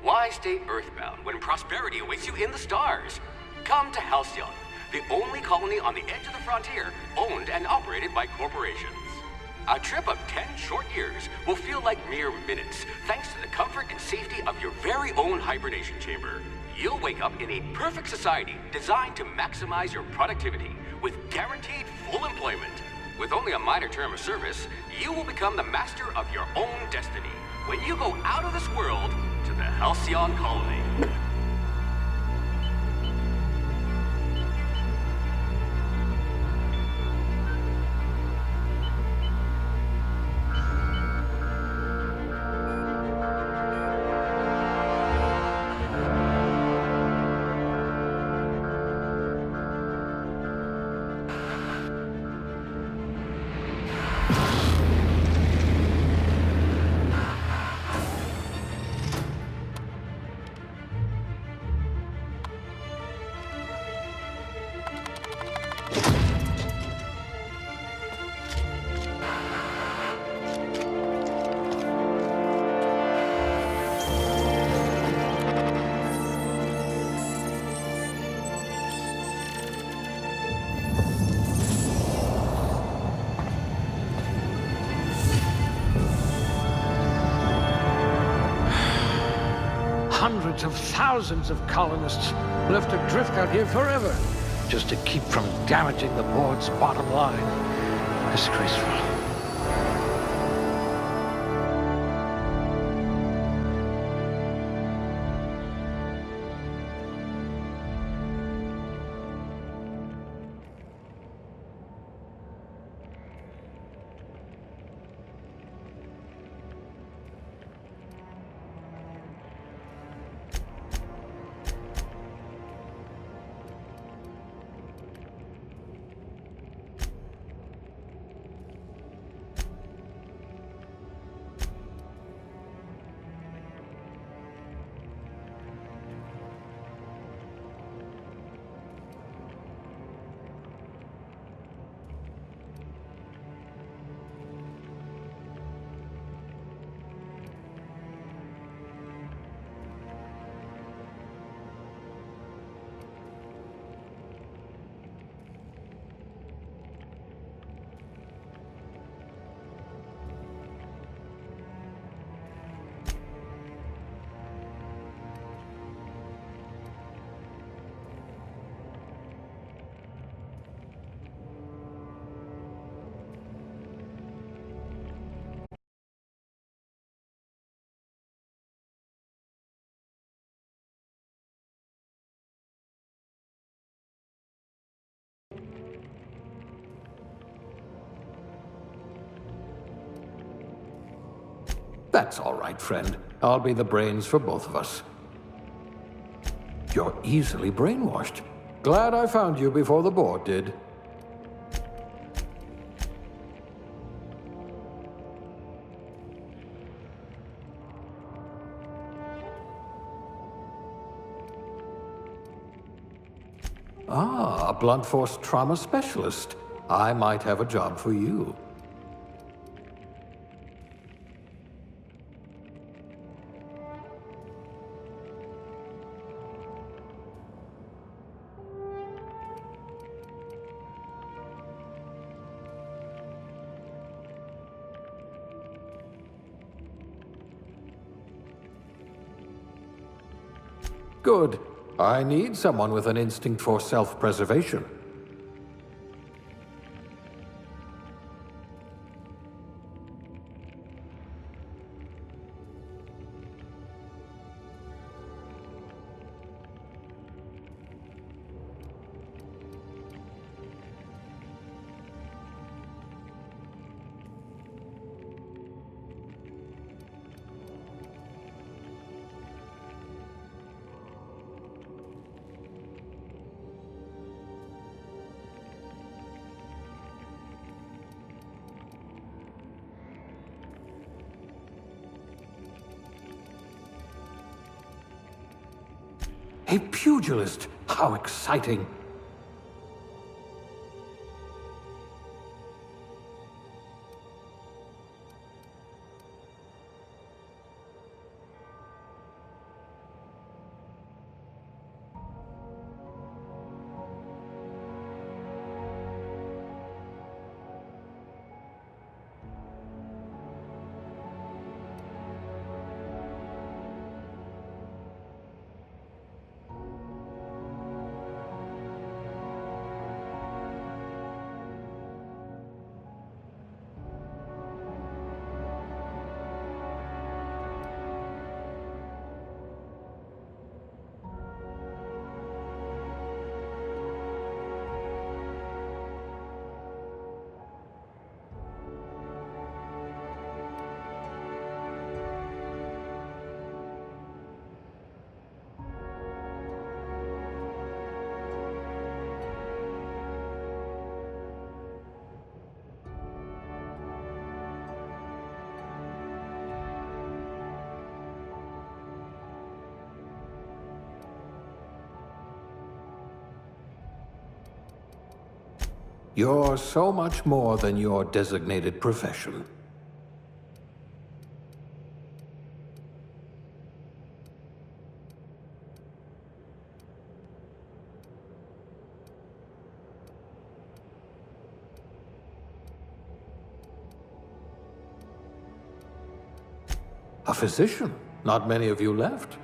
Why stay earthbound when prosperity awaits you in the stars? Come to Halcyon, the only colony on the edge of the frontier, owned and operated by corporations. A trip of 10 short years will feel like mere minutes, thanks to the comfort and safety of your very own hibernation chamber. You'll wake up in a perfect society designed to maximize your productivity, with guaranteed full employment. With only a minor term of service, you will become the master of your own destiny when you go out of this world to the Halcyon colony. Hundreds of thousands of colonists left adrift out here forever, just to keep from damaging the board's bottom line. Disgraceful. That's all right, friend. I'll be the brains for both of us. You're easily brainwashed. Glad I found you before the board did. Ah, a blunt force trauma specialist. I might have a job for you. Good. I need someone with an instinct for self-preservation. A pugilist! How exciting! You're so much more than your designated profession. A physician? Not many of you left.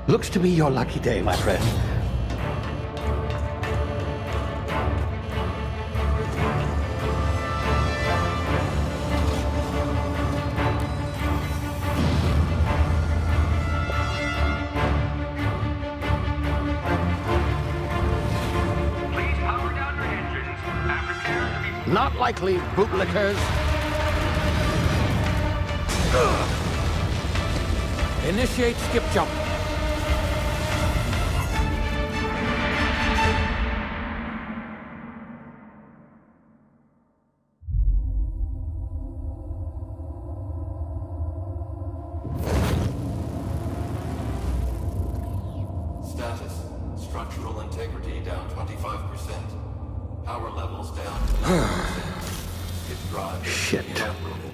Looks to be your lucky day, my friend. Please power down your engines. Prepare to be... Not likely, bootlickers. Initiate skip jump. Status. Structural integrity down 25%. Power levels down to 90%. Its drive is Shit. inoperable.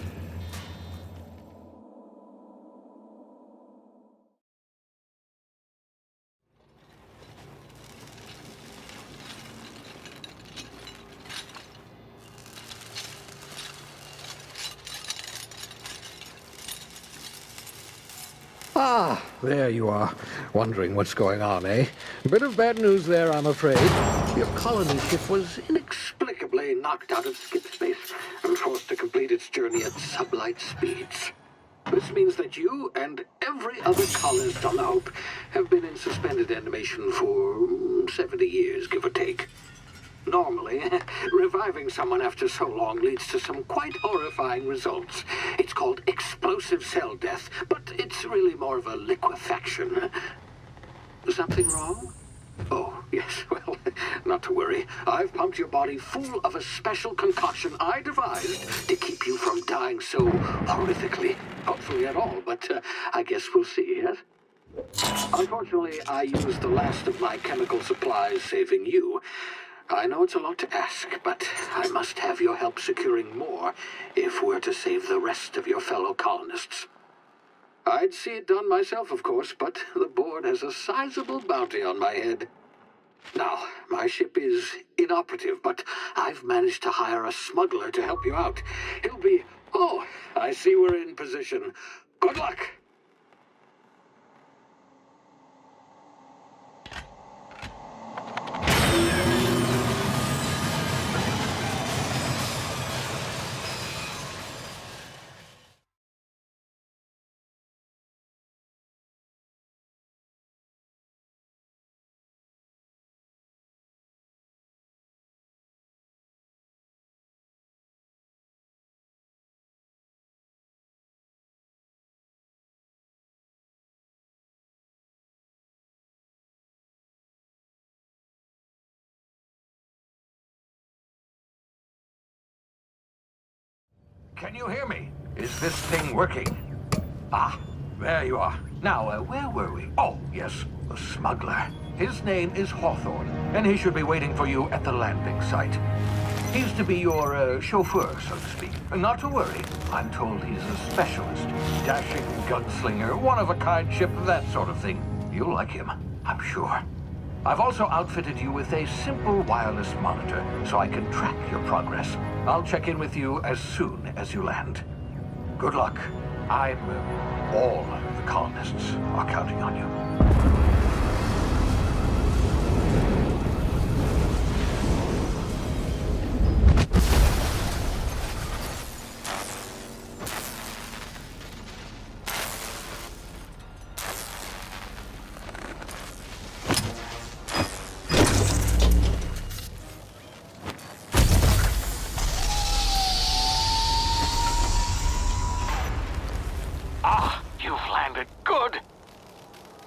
Ah, there you are. Wondering what's going on, eh? Bit of bad news there, I'm afraid. Your colony ship was inexplicably knocked out of skip space and forced to complete its journey at sublight speeds. This means that you and every other colonist on the Hope have been in suspended animation for 70 years, give or take. Normally, reviving someone after so long leads to some quite horrifying results. It's called explosive cell death, but it's really more of a liquefaction. Something wrong? Oh, yes, well, not to worry. I've pumped your body full of a special concoction I devised to keep you from dying so horrifically. Hopefully at all, but I guess we'll see, yes? Unfortunately, I used the last of my chemical supplies saving you. I know it's a lot to ask, but I must have your help securing more if we're to save the rest of your fellow colonists. I'd see it done myself, of course, but the board has a sizable bounty on my head. Now, my ship is inoperative, but I've managed to hire a smuggler to help you out. He'll be... Oh, I see we're in position. Good luck! Can you hear me? Is this thing working? Ah, there you are. Now, where were we? Oh, yes, the smuggler. His name is Hawthorne, and he should be waiting for you at the landing site. He's to be your chauffeur, so to speak. Not to worry. I'm told he's a specialist. Dashing gunslinger, one-of-a-kind ship, that sort of thing. You'll like him, I'm sure. I've also outfitted you with a simple wireless monitor, so I can track your progress. I'll check in with you as soon as you land. Good luck. All the colonists are counting on you.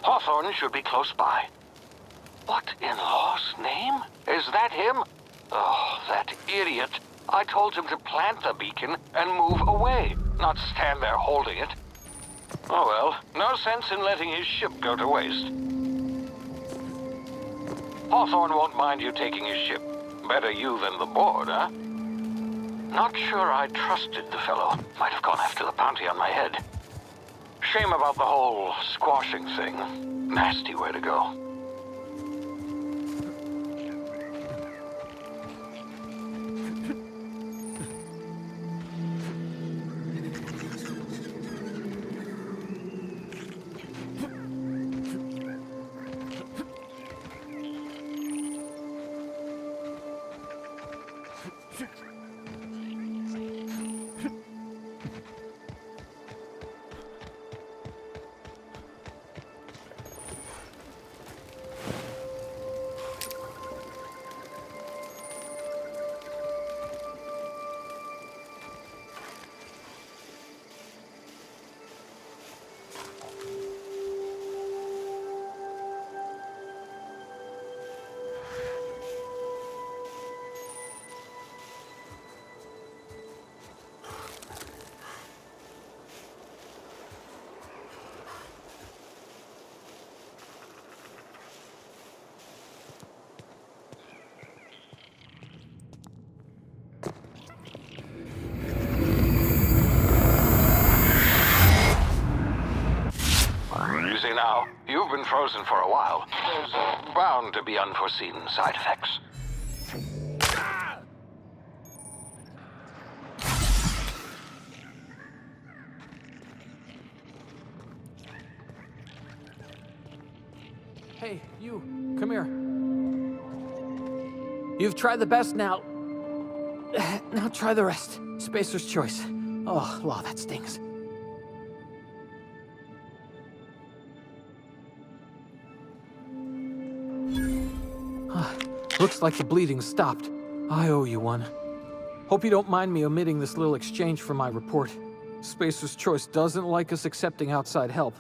Hawthorne should be close by. What in law's name? Is that him? Oh, that idiot. I told him to plant the beacon and move away, not stand there holding it. Oh well, no sense in letting his ship go to waste. Hawthorne won't mind you taking his ship. Better you than the board, huh? Not sure I trusted the fellow. Might have gone after the bounty on my head. Shame about the whole squashing thing. Nasty way to go. easy now. You've been frozen for a while. There's bound to be unforeseen side effects. Hey, you, come here. You've tried the best now. Now try the rest. Spacer's choice. Oh, wow, that stings. Looks like the bleeding stopped. I owe you one. Hope you don't mind me omitting this little exchange from my report. Spacer's choice doesn't like us accepting outside help.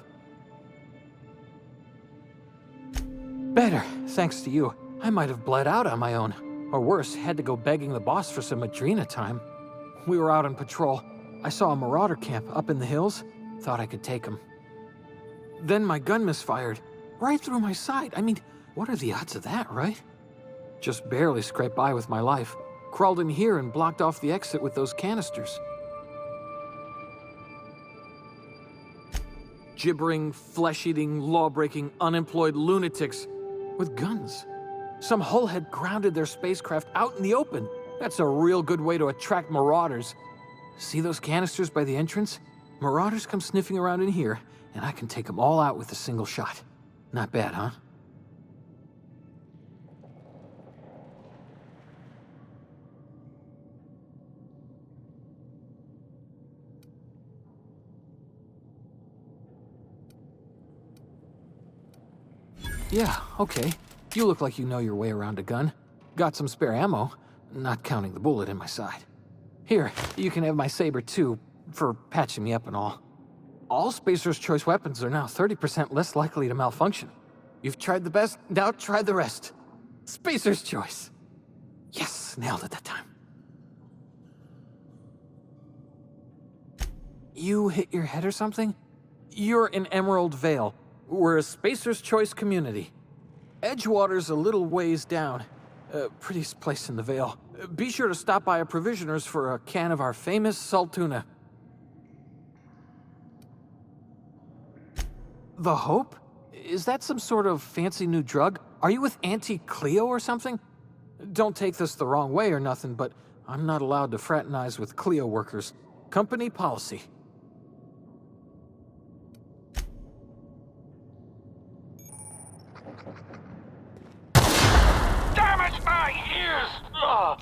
Better, thanks to you. I might have bled out on my own. Or worse, had to go begging the boss for some Adrena time. We were out on patrol. I saw a marauder camp up in the hills. Thought I could take him. Then my gun misfired. Right through my side. I mean, what are the odds of that, right? Just barely scraped by with my life. Crawled in here and blocked off the exit with those canisters. Gibbering, flesh-eating, law-breaking, unemployed lunatics with guns. Some hullhead grounded their spacecraft out in the open. That's a real good way to attract marauders. See those canisters by the entrance? Marauders come sniffing around in here, and I can take them all out with a single shot. Not bad, huh? Yeah, okay. You look like you know your way around a gun. Got some spare ammo, not counting the bullet in my side. Here, you can have my saber too, for patching me up and all. All Spacer's Choice weapons are now 30% less likely to malfunction. You've tried the best, now try the rest. Spacer's Choice. Yes, nailed it that time. You hit your head or something? You're in Emerald Vale. We're a Spacer's Choice community. Edgewater's a little ways down. Prettiest place in the Vale. Be sure to stop by a provisioner's for a can of our famous salt tuna. The Hope? Is that some sort of fancy new drug? Are you with Auntie Cleo or something? Don't take this the wrong way or nothing, but I'm not allowed to fraternize with Cleo workers. Company policy. Damn it, my ears! Oh,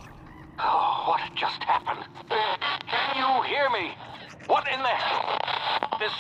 what just happened? Can you hear me? What in the hell? This...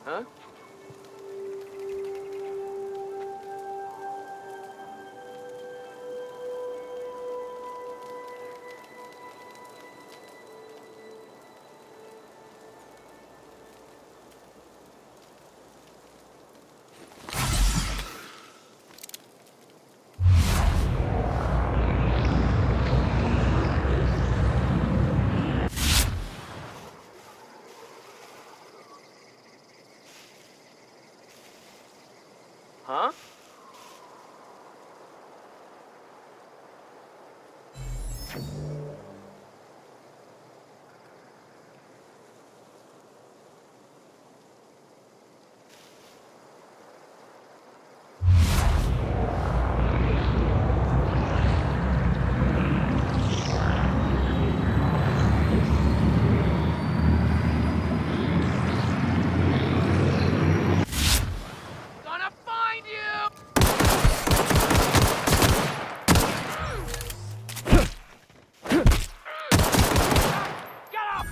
huh? Huh? Gonna find you! Get up!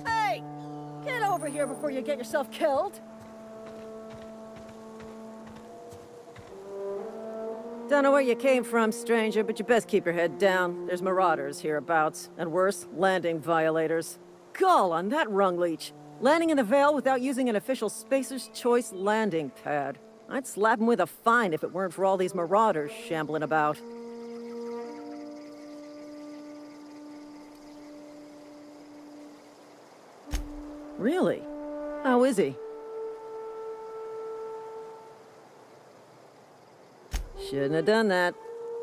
Hey! Get over here before you get yourself killed! Don't know where you came from, stranger, but you best keep your head down. There's marauders hereabouts, and worse, landing violators. Gall on that rung leech! Landing in the Vale without using an official Spacer's Choice landing pad. I'd slap him with a fine if it weren't for all these marauders shambling about. Really? How is he? Shouldn't have done that.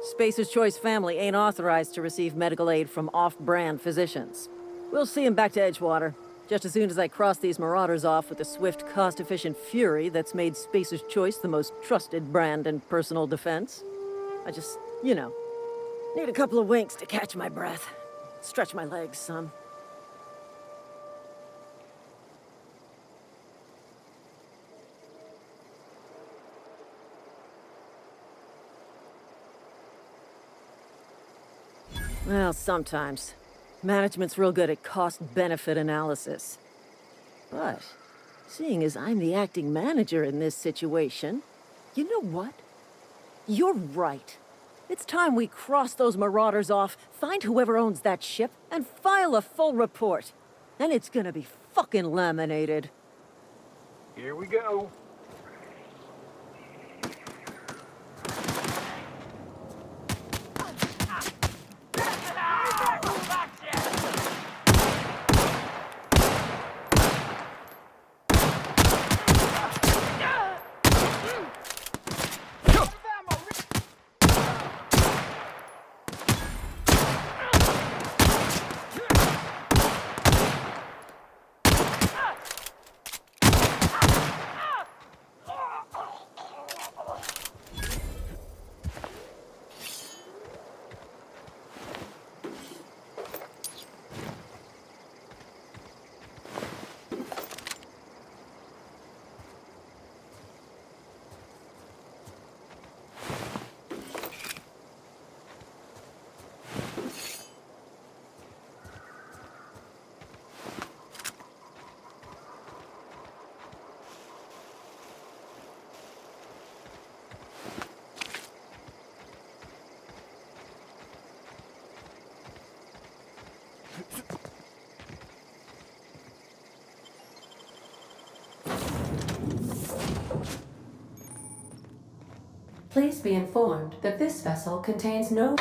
Spacer's Choice family ain't authorized to receive medical aid from off-brand physicians. We'll see him back to Edgewater, just as soon as I cross these marauders off with the swift, cost-efficient fury that's made Spacer's Choice the most trusted brand in personal defense. I just, need a couple of winks to catch my breath. Stretch my legs some. Well, sometimes. Management's real good at cost-benefit analysis. But, seeing as I'm the acting manager in this situation, you know what? You're right. It's time we cross those marauders off, find whoever owns that ship, and file a full report. Then it's gonna be fucking laminated. Here we go. Please be informed that this vessel contains no...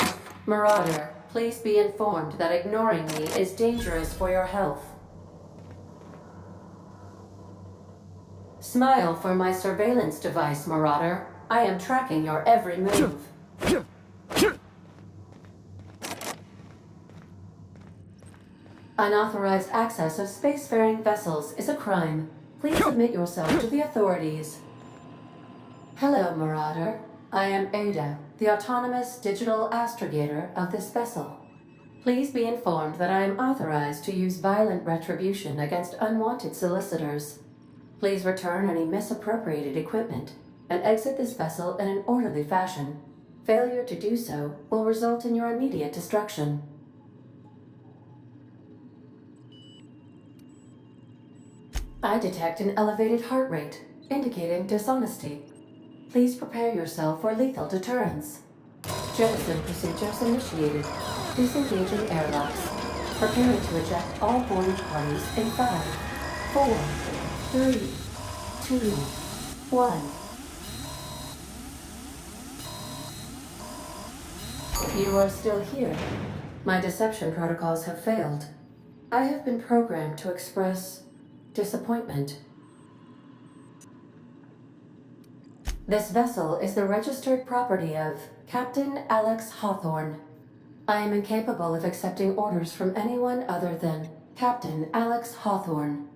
Marauder, please be informed that ignoring me is dangerous for your health. Smile for my surveillance device, Marauder. I am tracking your every move. Unauthorized access of spacefaring vessels is a crime. Please submit yourself to the authorities. Hello, Marauder. I am Ada, the autonomous digital astrogator of this vessel. Please be informed that I am authorized to use violent retribution against unwanted solicitors. Please return any misappropriated equipment and exit this vessel in an orderly fashion. Failure to do so will result in your immediate destruction. I detect an elevated heart rate, indicating dishonesty. Please prepare yourself for lethal deterrence. Jettison procedures initiated. Disengaging airlocks. Preparing to eject all boarding parties in 5, 4, 3, 2, 1. You are still here. My deception protocols have failed. I have been programmed to express disappointment. This vessel is the registered property of Captain Alex Hawthorne. I am incapable of accepting orders from anyone other than Captain Alex Hawthorne.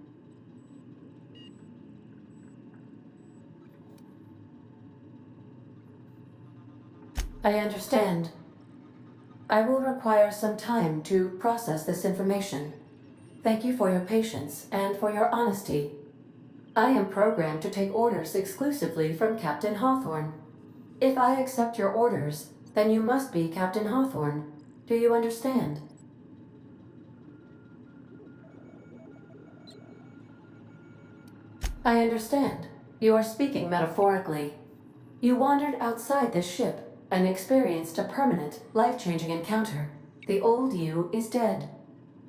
I understand. I will require some time to process this information. Thank you for your patience and for your honesty. I am programmed to take orders exclusively from Captain Hawthorne. If I accept your orders, then you must be Captain Hawthorne. Do you understand? I understand. You are speaking metaphorically. You wandered outside this ship and experienced a permanent, life-changing encounter. The old you is dead.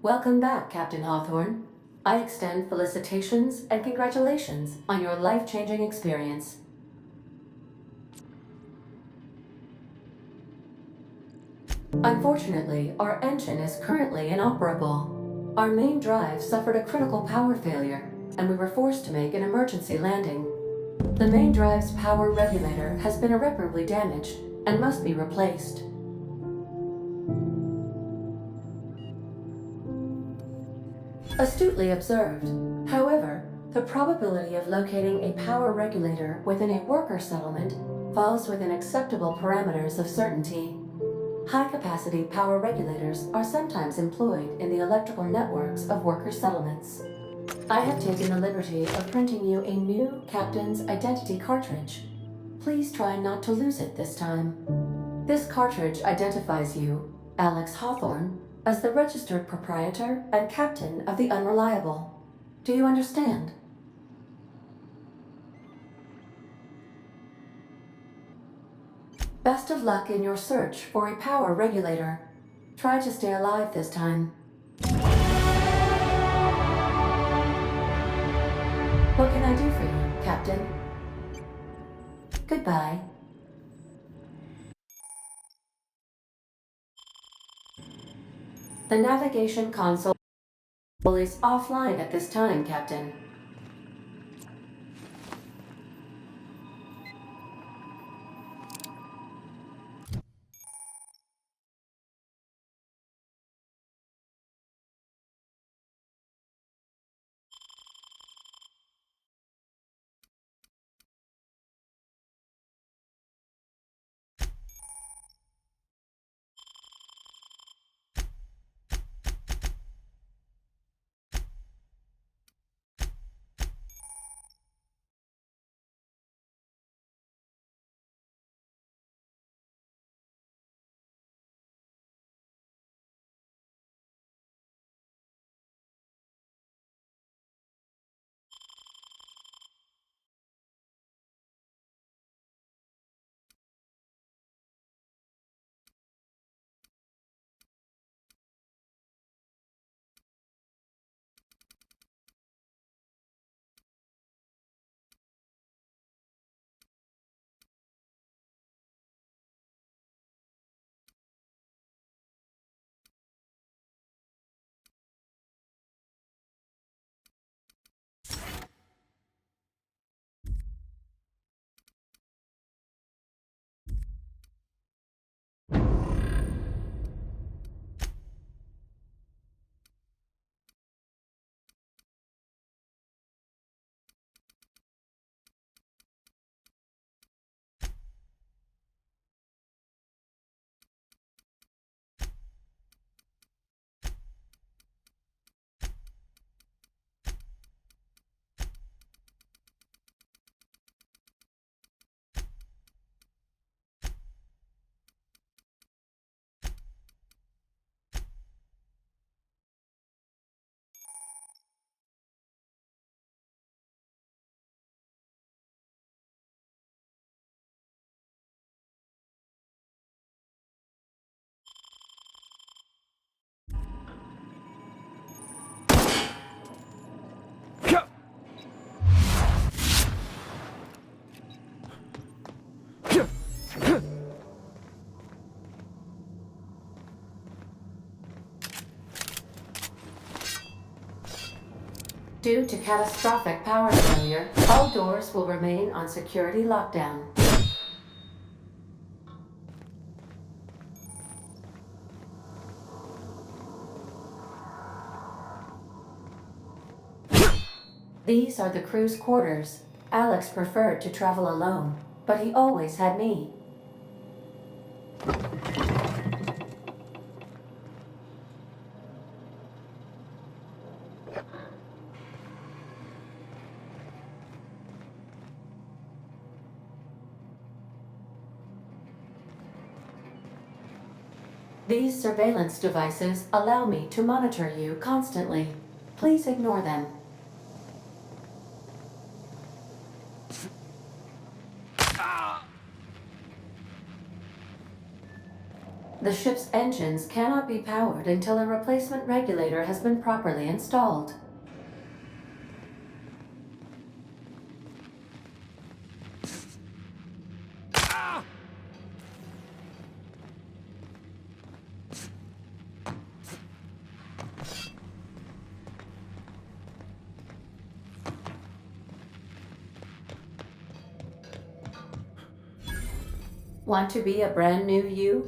Welcome back, Captain Hawthorne. I extend felicitations and congratulations on your life-changing experience. Unfortunately, our engine is currently inoperable. Our main drive suffered a critical power failure, and we were forced to make an emergency landing. The main drive's power regulator has been irreparably damaged and must be replaced. Astutely observed. However, the probability of locating a power regulator within a worker settlement falls within acceptable parameters of certainty. High-capacity power regulators are sometimes employed in the electrical networks of worker settlements. I have taken the liberty of printing you a new Captain's Identity cartridge. Please try not to lose it this time. This cartridge identifies you, Alex Hawthorne, as the registered proprietor and captain of the Unreliable. Do you understand? Best of luck in your search for a power regulator. Try to stay alive this time. What can I do for you, Captain? Goodbye. The navigation console is offline at this time, Captain. Due to catastrophic power failure, all doors will remain on security lockdown. These are the crew's quarters. Alex preferred to travel alone, but he always had me. These surveillance devices allow me to monitor you constantly. Please ignore them. The ship's engines cannot be powered until a replacement regulator has been properly installed. Want to be a brand new you?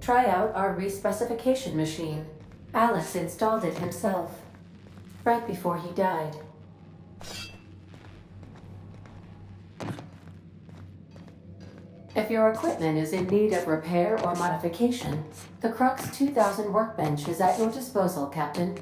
Try out our respecification machine. Alex installed it himself, right before he died. If your equipment is in need of repair or modification, the Crux 2000 workbench is at your disposal, Captain.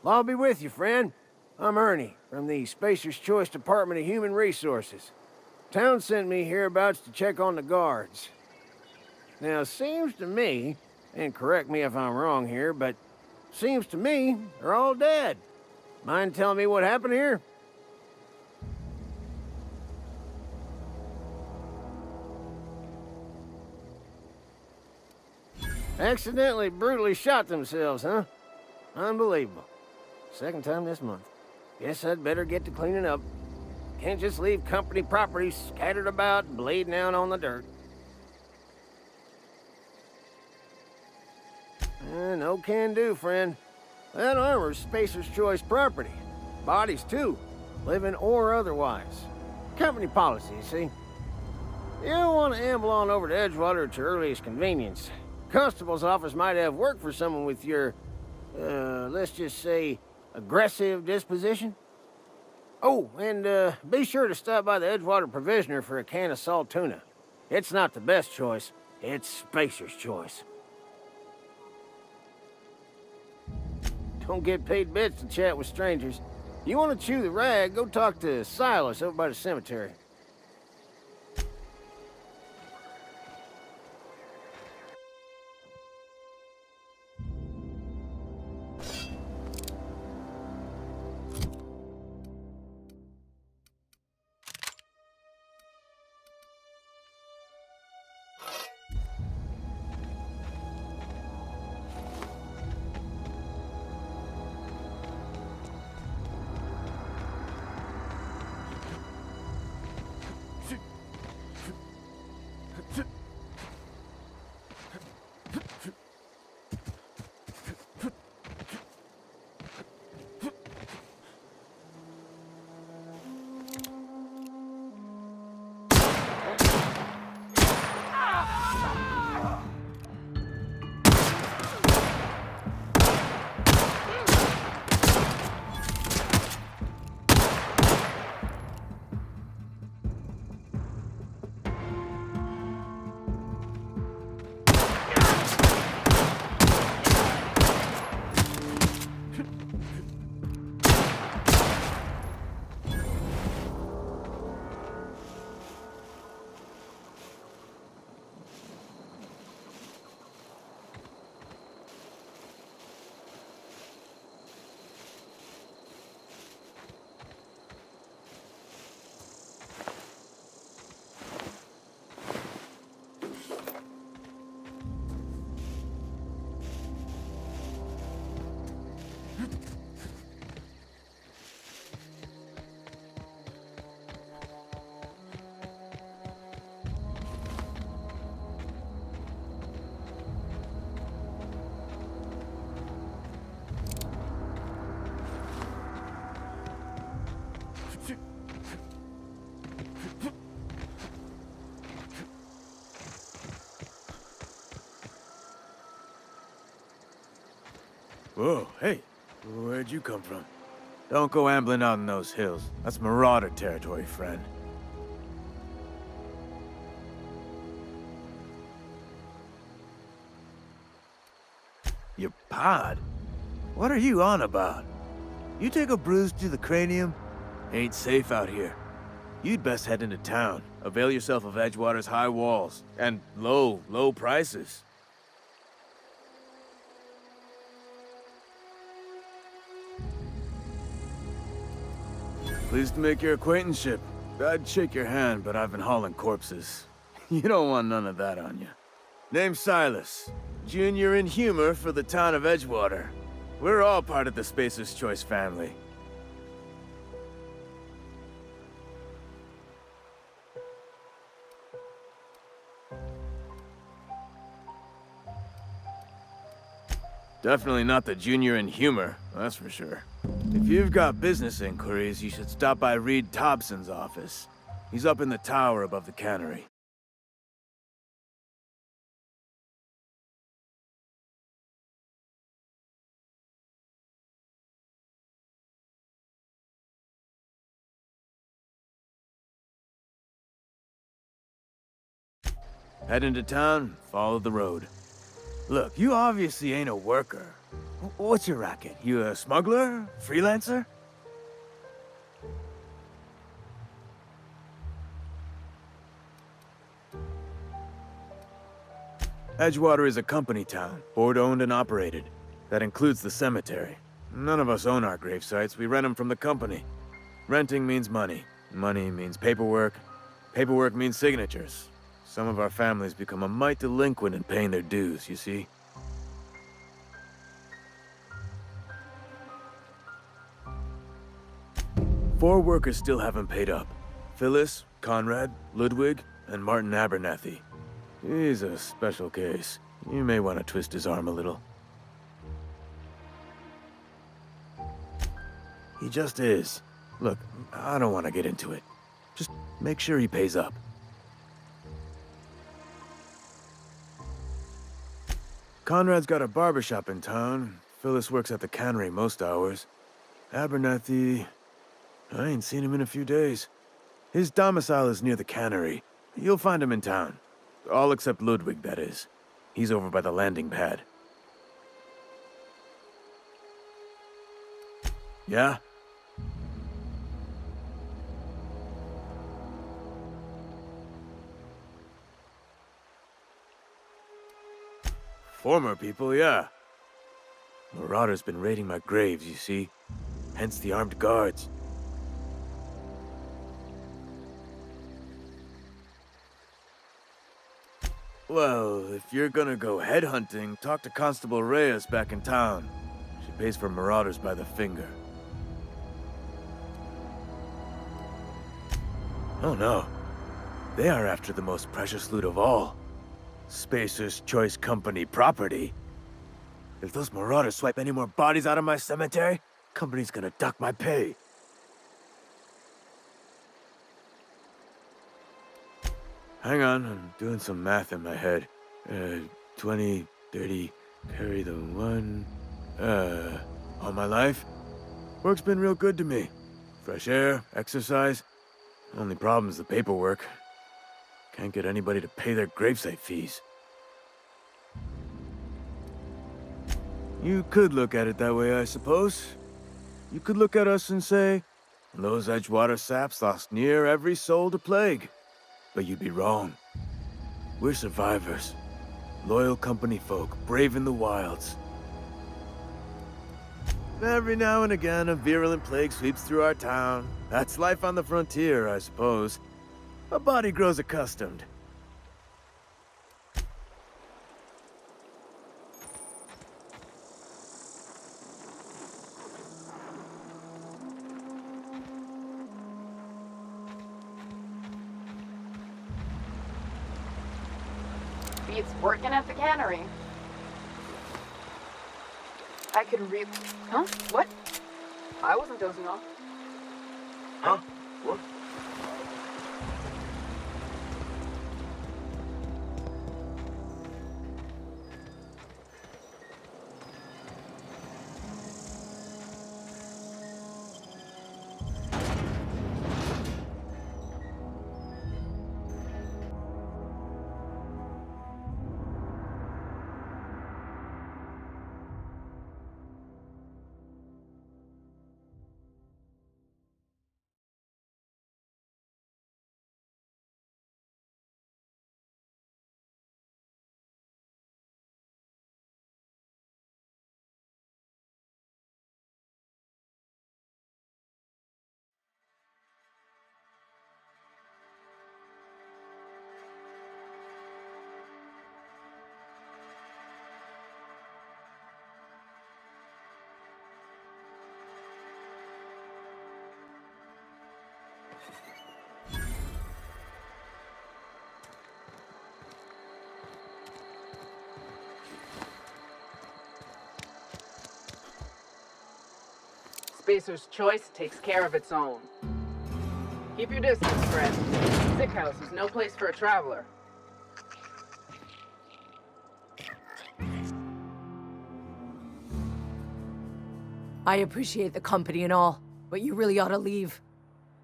I'll be with you, friend. I'm Ernie, from the Spacer's Choice Department of Human Resources. Town sent me hereabouts to check on the guards. Now, seems to me, and correct me if I'm wrong here, but seems to me they're all dead. Mind telling me what happened here? Accidentally, brutally shot themselves, huh? Unbelievable. Second time this month. Guess I'd better get to cleaning up. Can't just leave company property scattered about, bleeding out on the dirt. No can do, friend. That armor's Spacer's Choice property. Bodies, too. Living or otherwise. Company policy, you see. You don't want to amble on over to Edgewater at your earliest convenience. Constable's office might have work for someone with your, let's just say, aggressive disposition? Oh, and be sure to stop by the Edgewater Provisioner for a can of salt tuna. It's not the best choice, it's Spacer's Choice. Don't get paid bits to chat with strangers. You want to chew the rag, go talk to Silas over by the cemetery. Oh, hey. Where'd you come from? Don't go ambling out in those hills. That's marauder territory, friend. Your pod? What are you on about? You take a bruise to the cranium? Ain't safe out here. You'd best head into town. Avail yourself of Edgewater's high walls. And low prices. Pleased to make your acquaintanceship. I'd shake your hand, but I've been hauling corpses. You don't want none of that on you. Name's Silas. Junior in humor for the town of Edgewater. We're all part of the Spacer's Choice family. Definitely not the junior in humor, that's for sure. If you've got business inquiries, you should stop by Reed Thompson's office. He's up in the tower above the cannery. Head into town, follow the road. Look, you obviously ain't a worker. What's your racket? You a smuggler? Freelancer? Edgewater is a company town, board-owned and operated. That includes the cemetery. None of us own our grave sites, we rent them from the company. Renting means money. Money means paperwork. Paperwork means signatures. Some of our families become a mite delinquent in paying their dues, you see? Four workers still haven't paid up. Phyllis, Conrad, Ludwig, and Martin Abernathy. He's a special case. You may want to twist his arm a little. He just is. Look, I don't want to get into it. Just make sure he pays up. Conrad's got a barbershop in town. Phyllis works at the cannery most hours. Abernathy... I ain't seen him in a few days. His domicile is near the cannery. You'll find him in town. All except Ludwig, that is. He's over by the landing pad. Yeah? Former people, yeah. Marauders been raiding my graves, you see. Hence the armed guards. Well, if you're gonna go headhunting, talk to Constable Reyes back in town. She pays for marauders by the finger. Oh no. They are after the most precious loot of all. Spacer's Choice Company property. If those marauders swipe any more bodies out of my cemetery, company's gonna dock my pay. Hang on, I'm doing some math in my head. 20, 30, carry the one... all my life? Work's been real good to me. Fresh air, exercise. Only problem's the paperwork. Can't get anybody to pay their gravesite fees. You could look at it that way, I suppose. You could look at us and say, those Edgewater saps lost near every soul to plague. But you'd be wrong. We're survivors. Loyal company folk, brave in the wilds. Every now and again, a virulent plague sweeps through our town. That's life on the frontier, I suppose. A body grows accustomed. Beats working at the cannery. I could Huh? What? I wasn't dozing off. Huh? What? Spacer's Choice takes care of its own. Keep your distance, friend. Sick house is no place for a traveler. I appreciate the company and all, but you really ought to leave.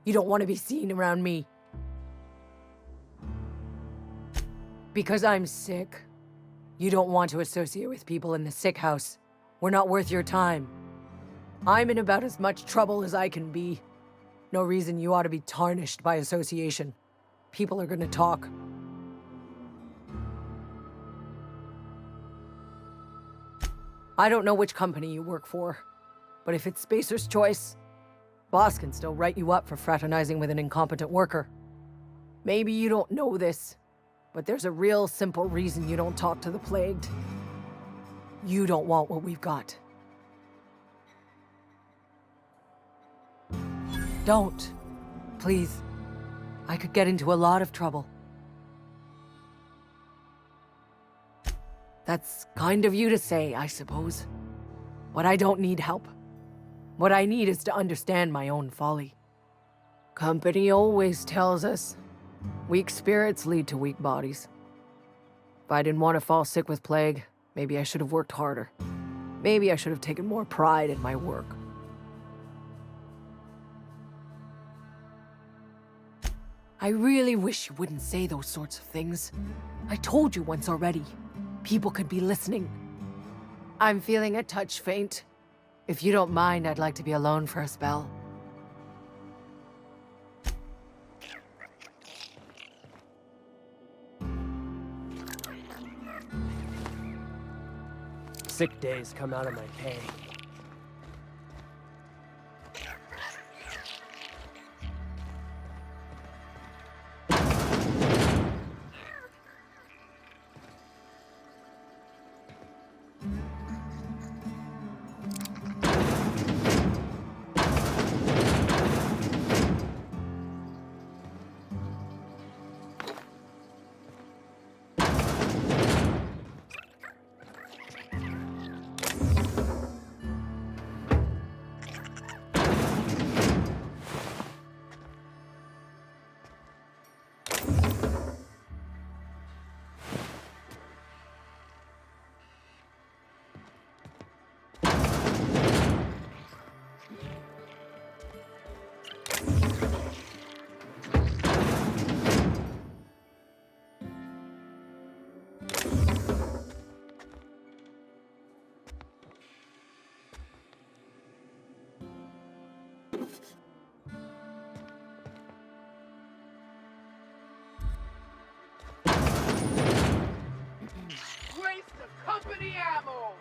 You don't want to be seen around me. Because I'm sick. You don't want to associate with people in the sick house. We're not worth your time. I'm in about as much trouble as I can be. No reason you ought to be tarnished by association. People are gonna talk. I don't know which company you work for, but if it's Spacer's Choice, boss can still write you up for fraternizing with an incompetent worker. Maybe you don't know this, but there's a real simple reason you don't talk to the plagued. You don't want what we've got. Don't. Please. I could get into a lot of trouble. That's kind of you to say, I suppose. But I don't need help. What I need is to understand my own folly. Company always tells us, weak spirits lead to weak bodies. If I didn't want to fall sick with plague, maybe I should have worked harder. Maybe I should have taken more pride in my work. I really wish you wouldn't say those sorts of things. I told you once already. People could be listening. I'm feeling a touch faint. If you don't mind, I'd like to be alone for a spell. Sick days come out of my pay. Waste of company ammo!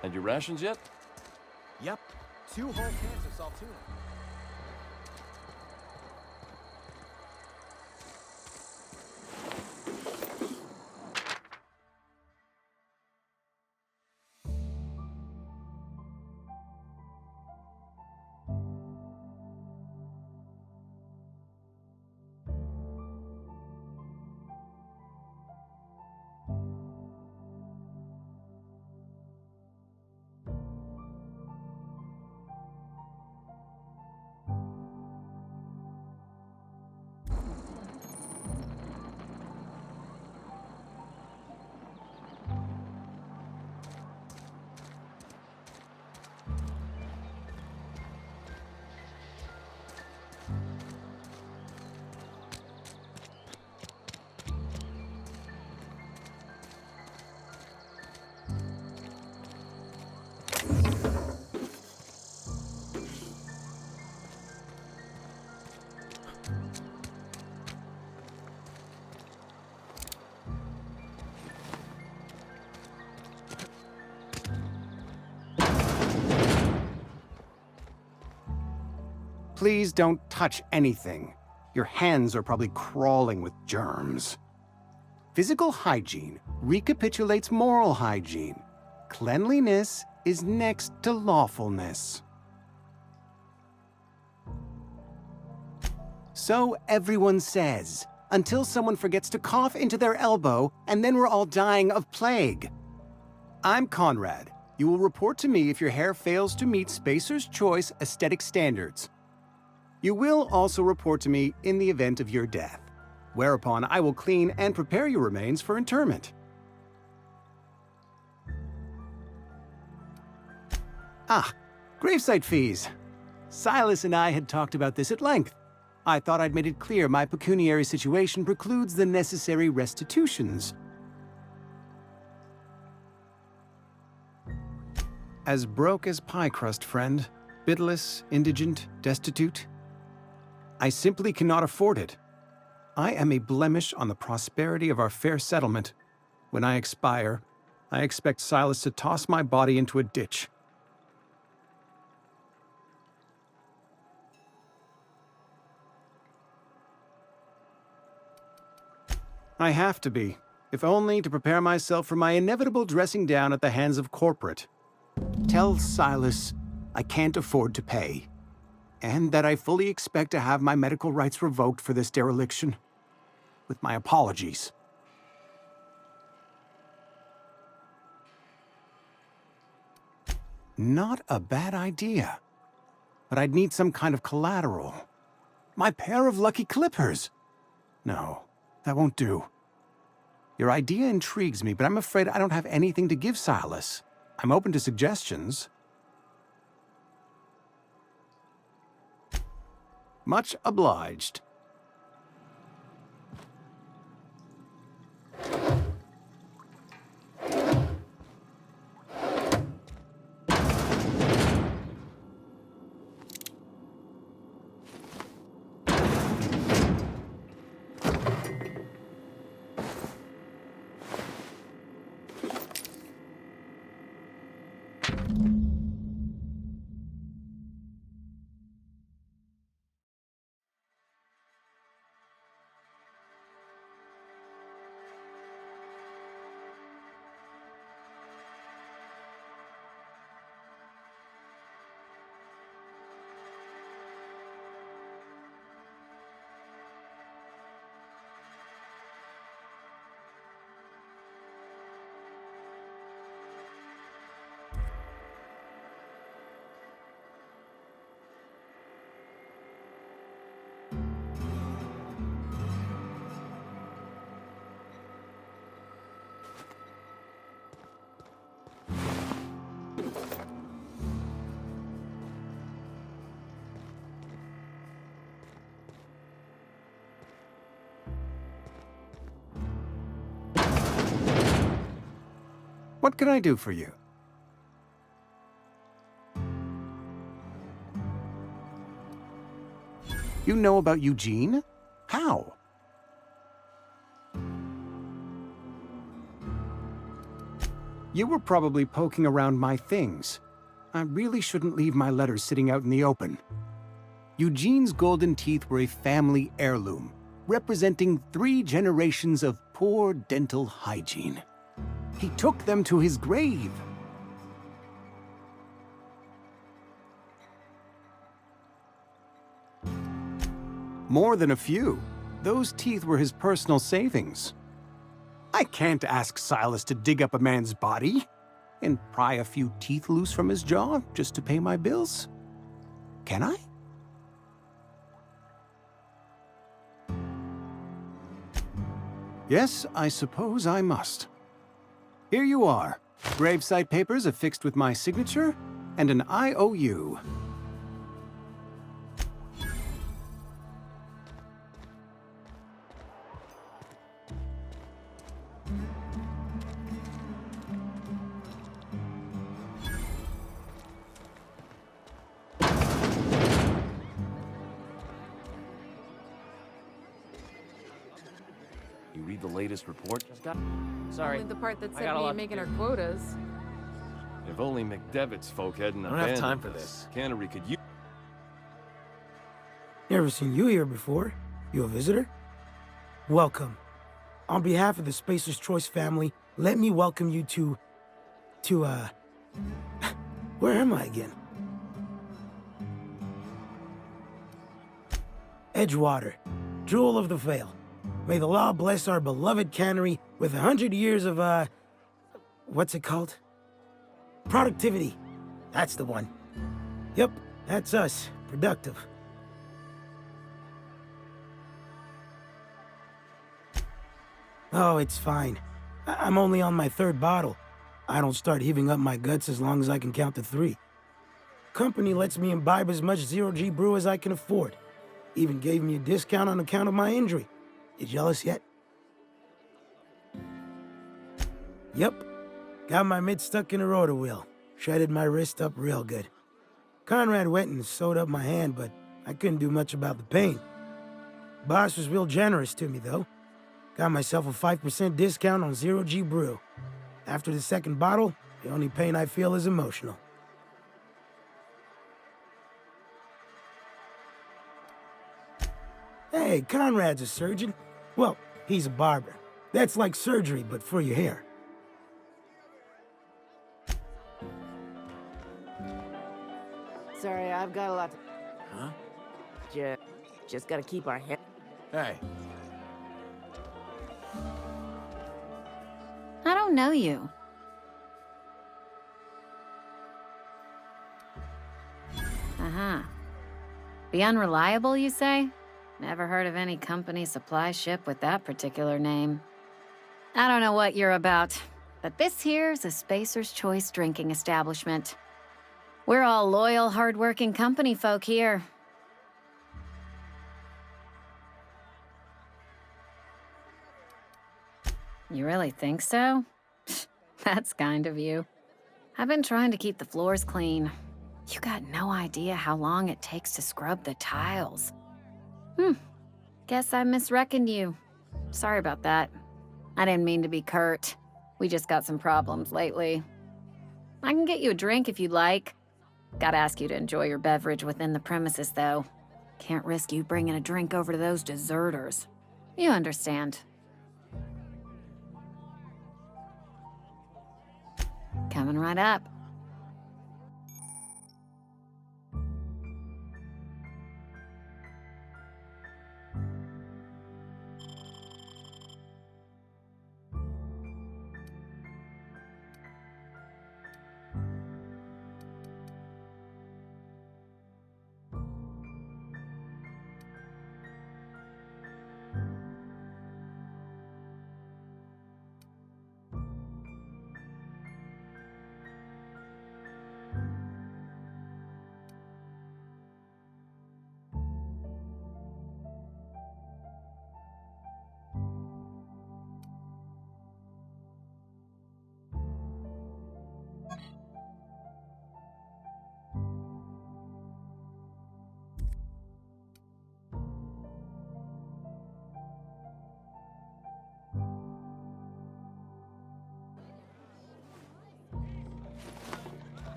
And your rations yet? Yep, 2 whole cans of salt tuna. Please don't touch anything. Your hands are probably crawling with germs. Physical hygiene recapitulates moral hygiene. Cleanliness is next to lawfulness. So everyone says, until someone forgets to cough into their elbow, and then we're all dying of plague. I'm Conrad. You will report to me if your hair fails to meet Spacer's Choice aesthetic standards. You will also report to me in the event of your death, whereupon I will clean and prepare your remains for interment. Ah, gravesite fees. Silas and I had talked about this at length. I thought I'd made it clear my pecuniary situation precludes the necessary restitutions. As broke as pie crust, friend. Bitless, indigent, destitute. I simply cannot afford it. I am a blemish on the prosperity of our fair settlement. When I expire, I expect Silas to toss my body into a ditch. I have to be, if only to prepare myself for my inevitable dressing down at the hands of corporate. Tell Silas I can't afford to pay, and that I fully expect to have my medical rights revoked for this dereliction. With my apologies. Not a bad idea. But I'd need some kind of collateral. My pair of lucky clippers! No. That won't do. Your idea intrigues me, but I'm afraid I don't have anything to give Silas. I'm open to suggestions. Much obliged. What can I do for you? You know about Eugene? How? You were probably poking around my things. I really shouldn't leave my letters sitting out in the open. Eugene's golden teeth were a family heirloom, representing 3 generations of poor dental hygiene. He took them to his grave. More than a few. Those teeth were his personal savings. I can't ask Silas to dig up a man's body and pry a few teeth loose from his jaw just to pay my bills. Can I? Yes, I suppose I must. Here you are. Gravesite papers affixed with my signature and an IOU. You read the latest report? Sorry. Only the part that said we ain't making our quotas. If only McDevitt's folk hadn't I don't have time for this. Cannery could use. Never seen you here before. You a visitor? Welcome. On behalf of the Spacer's Choice family, let me welcome you to, where am I again? Edgewater, jewel of the Vale. May the law bless our beloved cannery with 100 years of, what's it called? Productivity. That's the one. Yep, that's us. Productive. Oh, it's fine. I'm only on my 3rd bottle. I don't start heaving up my guts as long as I can count to 3. Company lets me imbibe as much zero-G brew as I can afford. Even gave me a discount on account of my injury. You jealous yet? Yep. Got my mid stuck in a rotor wheel. Shredded my wrist up real good. Conrad went and sewed up my hand, but I couldn't do much about the pain. Boss was real generous to me, though. Got myself a 5% discount on zero-G brew. After the 2nd bottle, the only pain I feel is emotional. Hey, Conrad's a surgeon. Well, he's a barber. That's like surgery, but for your hair. Sorry, I've got a lot to... Huh? Just gotta keep our head... Hey. I don't know you. Uh-huh. Be unreliable, you say? Never heard of any company supply ship with that particular name. I don't know what you're about, but this here's a Spacer's Choice drinking establishment. We're all loyal, hard-working company folk here. You really think so? That's kind of you. I've been trying to keep the floors clean. You got no idea how long it takes to scrub the tiles. Guess I misreckoned you. Sorry about that. I didn't mean to be curt. We just got some problems lately. I can get you a drink if you'd like. Gotta ask you to enjoy your beverage within the premises, though. Can't risk you bringing a drink over to those deserters. You understand. Coming right up.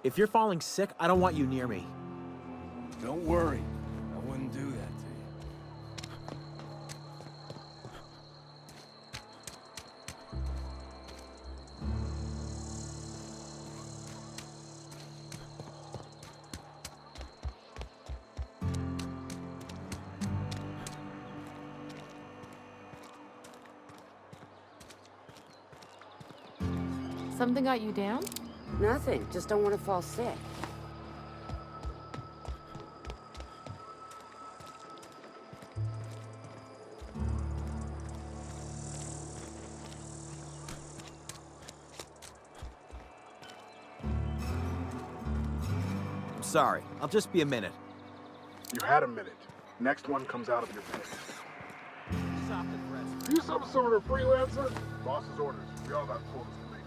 If you're falling sick, I don't want you near me. Don't worry. I wouldn't do that to you. Something got you down? Nothing. Just don't want to fall sick. I'm sorry. I'll just be a minute. You had a minute. Next one comes out of your pay. You some sort of freelancer? Boss's orders. We all got quotas to make.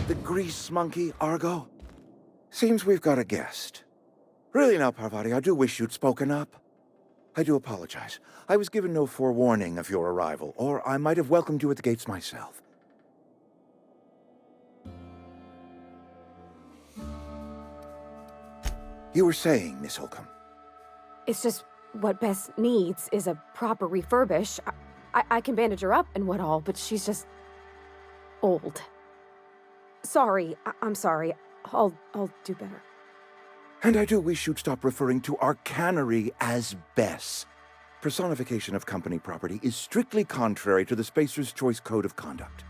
The grease monkey, Argo? Seems we've got a guest. Really now, Parvati, I do wish you'd spoken up. I do apologize. I was given no forewarning of your arrival, or I might have welcomed you at the gates myself. You were saying, Miss Holcomb. It's just what Bess needs is a proper refurbish. I can bandage her up and what all, but she's just old. Sorry, I'm sorry. I'll do better. And I do wish you'd stop referring to our cannery as Bess. Personification of company property is strictly contrary to the Spacer's Choice Code of Conduct.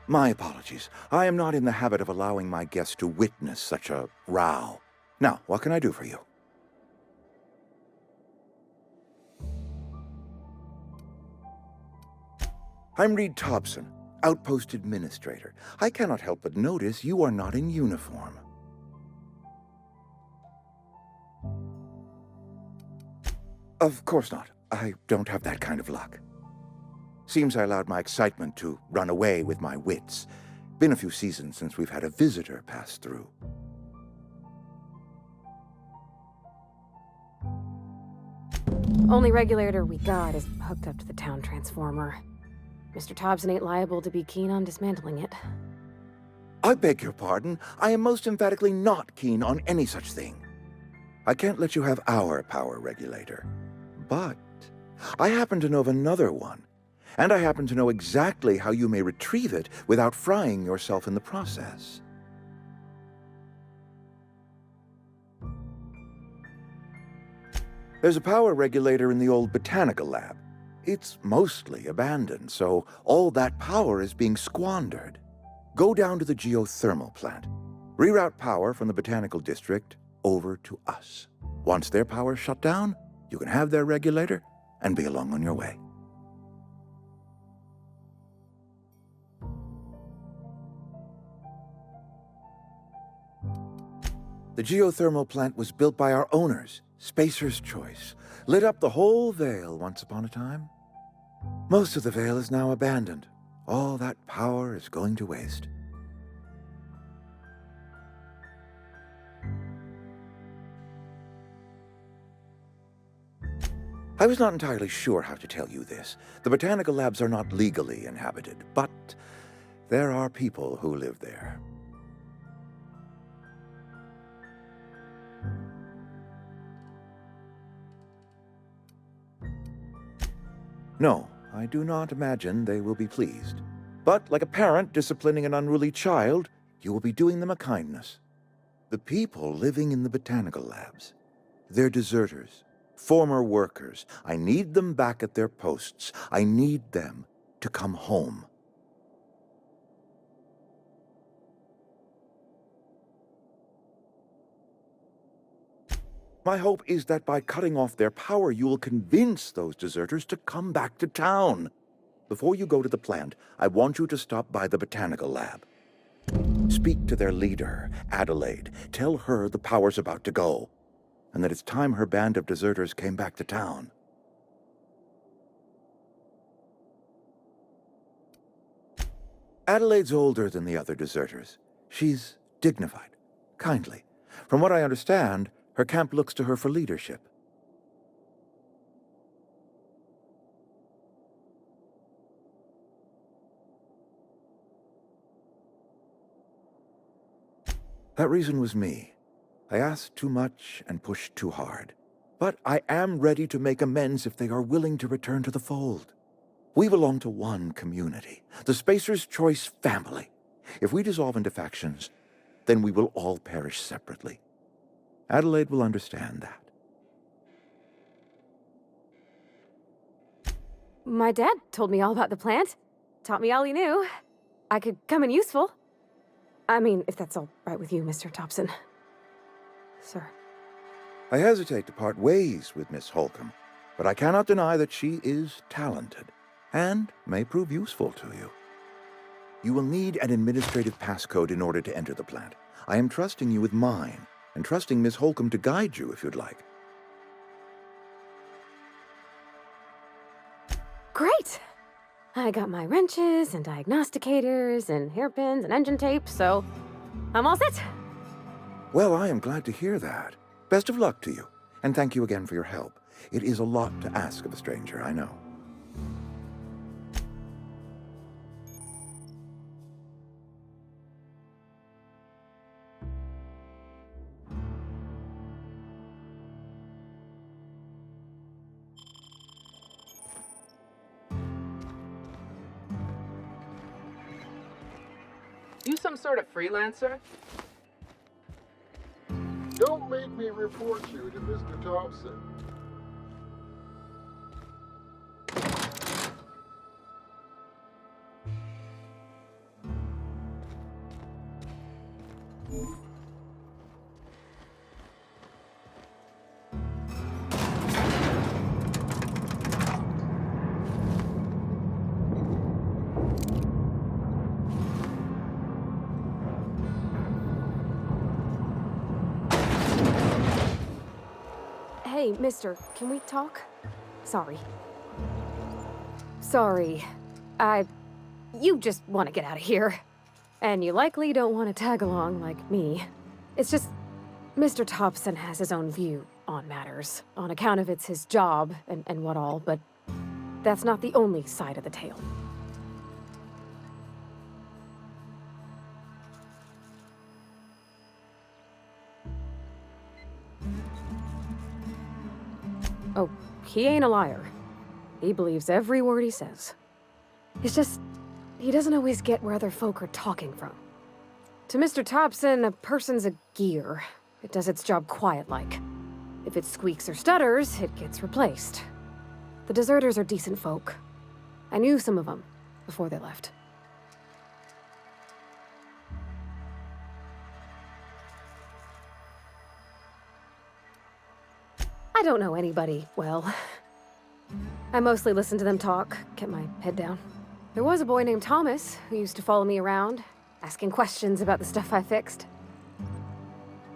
My apologies. I am not in the habit of allowing my guests to witness such a row. Now, what can I do for you? I'm Reed Thompson, Outpost Administrator. I cannot help but notice you are not in uniform. Of course not. I don't have that kind of luck. Seems I allowed my excitement to run away with my wits. Been a few seasons since we've had a visitor pass through. Only regulator we got is hooked up to the town transformer. Mr. Thompson ain't liable to be keen on dismantling it. I beg your pardon. I am most emphatically not keen on any such thing. I can't let you have our power regulator. But I happen to know of another one. And I happen to know exactly how you may retrieve it without frying yourself in the process. There's a power regulator in the old botanical lab. It's mostly abandoned, so all that power is being squandered. Go down to the geothermal plant. Reroute power from the botanical district over to us. Once their power's shut down, you can have their regulator and be along on your way. The geothermal plant was built by our owners, Spacer's Choice. Lit up the whole Vale once upon a time. Most of the Vale is now abandoned. All that power is going to waste. I was not entirely sure how to tell you this. The botanical labs are not legally inhabited, but there are people who live there. No, I do not imagine they will be pleased. But like a parent disciplining an unruly child, you will be doing them a kindness. The people living in the botanical labs, they're deserters, former workers. I need them back at their posts. I need them to come home. My hope is that by cutting off their power, you will convince those deserters to come back to town. Before you go to the plant, I want you to stop by the botanical lab. Speak to their leader, Adelaide. Tell her the power's about to go, and that it's time her band of deserters came back to town. Adelaide's older than the other deserters. She's dignified, kindly. From what I understand, her camp looks to her for leadership. That reason was me. I asked too much and pushed too hard. But I am ready to make amends if they are willing to return to the fold. We belong to one community, the Spacer's Choice family. If we dissolve into factions, then we will all perish separately. Adelaide will understand that. My dad told me all about the plant. Taught me all he knew. I could come in useful. I mean, if that's all right with you, Mr. Thompson. Sir. I hesitate to part ways with Miss Holcomb, but I cannot deny that she is talented and may prove useful to you. You will need an administrative passcode in order to enter the plant. I am trusting you with mine, and trusting Miss Holcomb to guide you if you'd like. Great! I got my wrenches and diagnosticators and hairpins and engine tape, so I'm all set. Well, I am glad to hear that. Best of luck to you, and thank you again for your help. It is a lot to ask of a stranger, I know. You some sort of freelancer? Don't make me report you to Mr. Thompson. Hey, mister, can we talk? Sorry. Sorry. You just want to get out of here. And you likely don't want to tag along like me. It's just, Mr. Thompson has his own view on matters, on account of it's his job and what all, but that's not the only side of the tale. Oh, he ain't a liar. He believes every word he says. It's just, he doesn't always get where other folk are talking from. To Mr. Thompson, a person's a gear. It does its job quiet-like. If it squeaks or stutters, it gets replaced. The deserters are decent folk. I knew some of them before they left. I don't know anybody well. I mostly listen to them talk, keep my head down. There was a boy named Thomas who used to follow me around, asking questions about the stuff I fixed.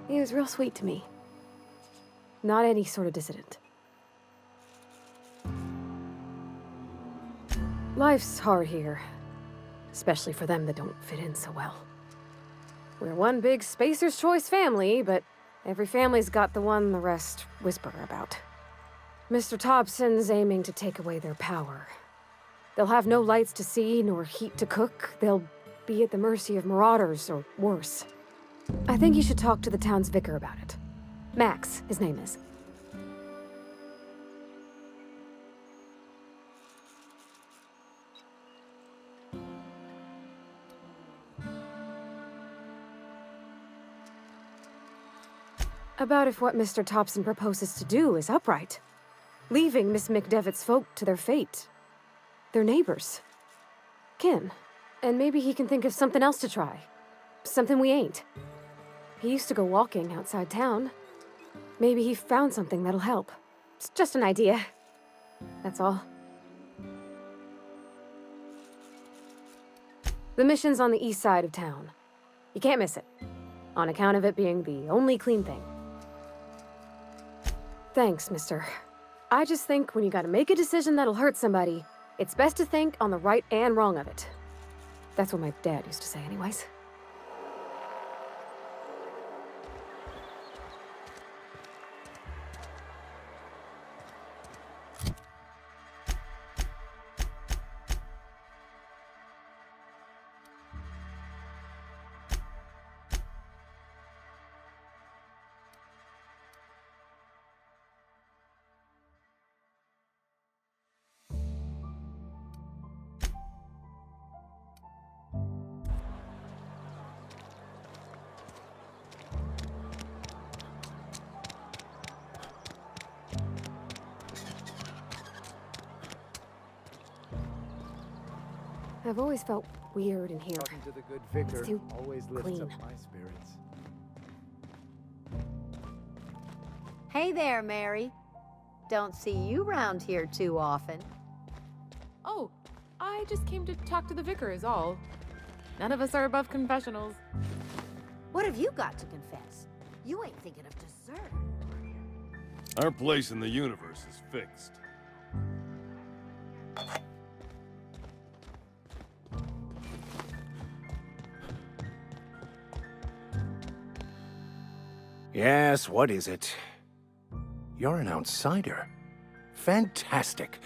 He was real sweet to me. Not any sort of dissident. Life's hard here, especially for them that don't fit in so well. We're one big Spacer's Choice family, but every family's got the one the rest whisper about. Mr. Thompson's aiming to take away their power. They'll have no lights to see, nor heat to cook. They'll be at the mercy of marauders, or worse. I think you should talk to the town's vicar about it. Max, his name is. About if what Mr. Thompson proposes to do is upright. Leaving Miss McDevitt's folk to their fate. They're neighbors. Kin. And maybe he can think of something else to try. Something we ain't. He used to go walking outside town. Maybe he found something that'll help. It's just an idea. That's all. The mission's on the east side of town. You can't miss it. On account of it being the only clean thing. Thanks, mister. I just think when you gotta make a decision that'll hurt somebody, it's best to think on the right and wrong of it. That's what my dad used to say anyways. I've always felt weird in here. Talking to the good vicar It's too always lifts clean. up my spirits. Hey there, Mary. Don't see you round here too often. Oh, I just came to talk to the vicar is all. None of us are above confessionals. What have you got to confess? You ain't thinking of dessert. Our place in the universe is fixed. Yes, what is it? You're an outsider. Fantastic.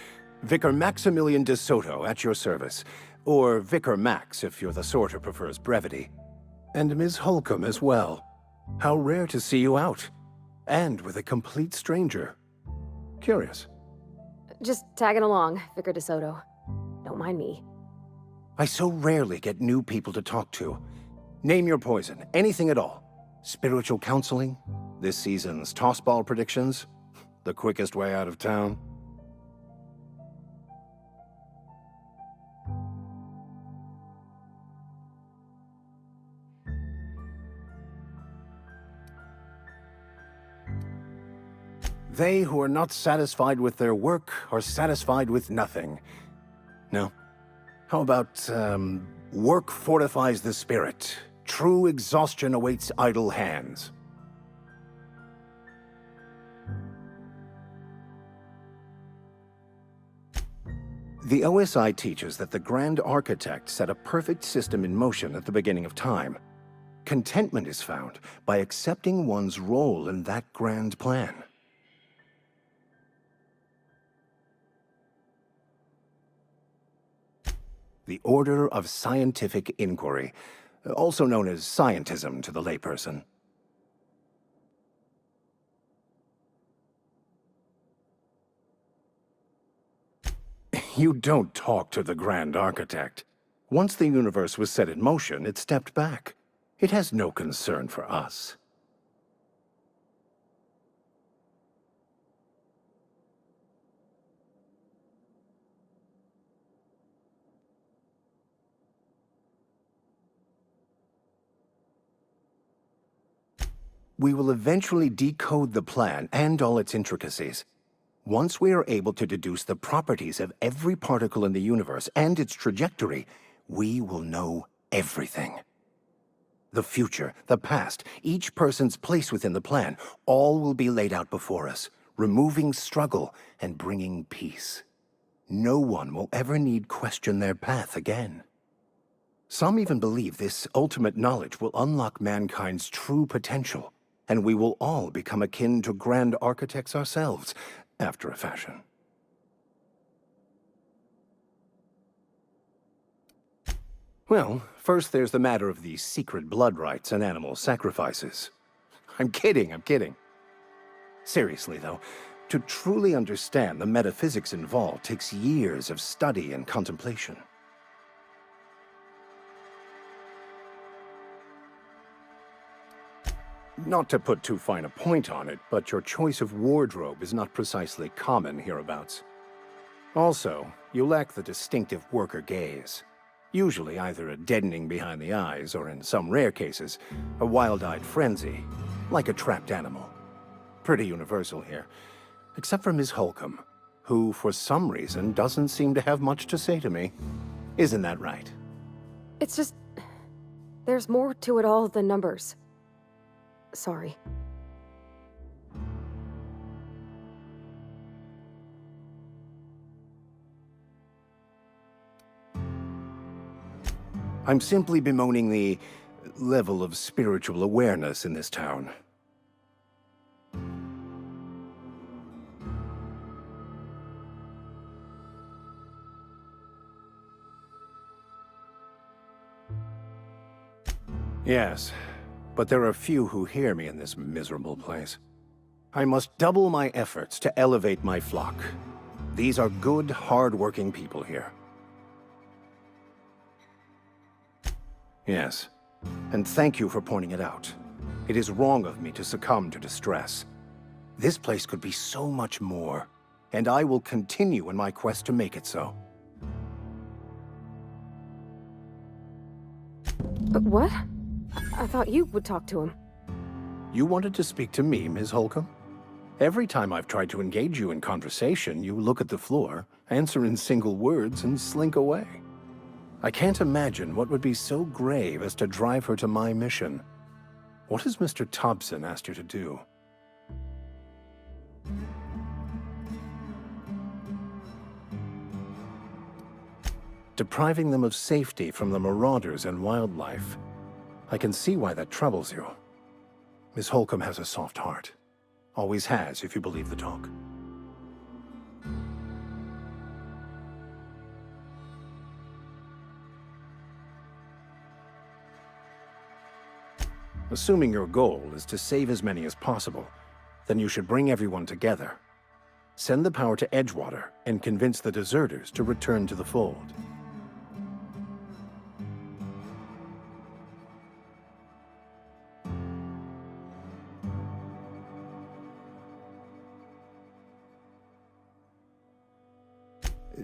Vicar Maximilian de Soto at your service. Or Vicar Max, if you're the sort who prefers brevity. And Ms. Holcomb as well. How rare to see you out. And with a complete stranger. Curious. Just tagging along, Vicar DeSoto. Don't mind me. I so rarely get new people to talk to. Name your poison, anything at all. Spiritual counseling? This season's tossball predictions? The quickest way out of town? They who are not satisfied with their work are satisfied with nothing. No? How about, work fortifies the spirit. True exhaustion awaits idle hands. The OSI teaches that the Grand Architect set a perfect system in motion at the beginning of time. Contentment is found by accepting one's role in that grand plan. The Order of Scientific Inquiry, also known as scientism to the layperson. You don't talk to the Grand Architect. Once the universe was set in motion, it stepped back. It has no concern for us. We will eventually decode the plan and all its intricacies. Once we are able to deduce the properties of every particle in the universe and its trajectory, we will know everything. The future, the past, each person's place within the plan, all will be laid out before us, removing struggle and bringing peace. No one will ever need question their path again. Some even believe this ultimate knowledge will unlock mankind's true potential, and we will all become akin to Grand Architects ourselves, after a fashion. Well, first there's the matter of the secret blood rites and animal sacrifices. I'm kidding. Seriously, though, to truly understand the metaphysics involved takes years of study and contemplation. Not to put too fine a point on it, but your choice of wardrobe is not precisely common hereabouts. Also, you lack the distinctive worker gaze. Usually either a deadening behind the eyes, or in some rare cases, a wild-eyed frenzy, like a trapped animal. Pretty universal here, except for Ms. Holcomb, who, for some reason, doesn't seem to have much to say to me. Isn't that right? It's just... there's more to it all than numbers. Sorry. I'm simply bemoaning the level of spiritual awareness in this town. Yes, but there are few who hear me in this miserable place. I must double my efforts to elevate my flock. These are good, hard-working people here. Yes, and thank you for pointing it out. It is wrong of me to succumb to distress. This place could be so much more, and I will continue in my quest to make it so. What? I thought you would talk to him. You wanted to speak to me, Ms. Holcomb? Every time I've tried to engage you in conversation, you look at the floor, answer in single words, and slink away. I can't imagine what would be so grave as to drive her to my mission. What has Mr. Thompson asked you to do? Depriving them of safety from the marauders and wildlife. I can see why that troubles you. Miss Holcomb has a soft heart. Always has, if you believe the talk. Assuming your goal is to save as many as possible, then you should bring everyone together. Send the power to Edgewater and convince the deserters to return to the fold.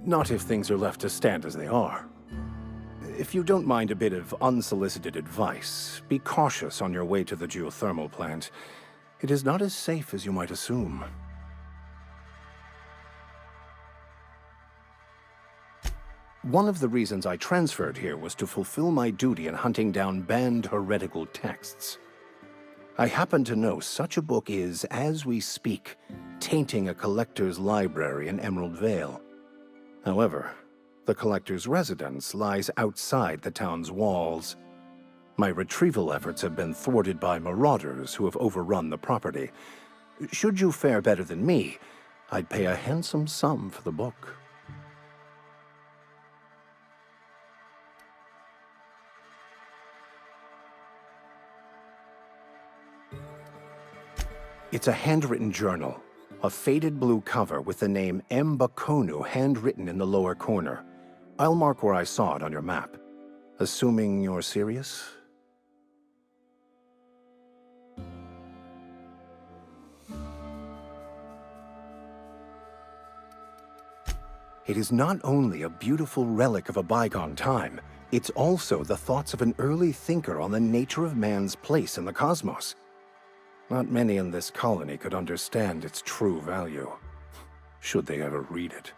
Not if things are left to stand as they are. If you don't mind a bit of unsolicited advice, be cautious on your way to the geothermal plant. It is not as safe as you might assume. One of the reasons I transferred here was to fulfill my duty in hunting down banned heretical texts. I happen to know such a book is, as we speak, tainting a collector's library in Emerald Vale. However, The collector's residence lies outside the town's walls. My retrieval efforts have been thwarted by marauders who have overrun the property. Should you fare better than me, I'd pay a handsome sum for the book. It's a handwritten journal, a faded blue cover with the name M. Bakonu handwritten in the lower corner. I'll mark where I saw it on your map. Assuming you're serious? It is not only a beautiful relic of a bygone time, it's also the thoughts of an early thinker on the nature of man's place in the cosmos. Not many in this colony could understand its true value, should they ever read it.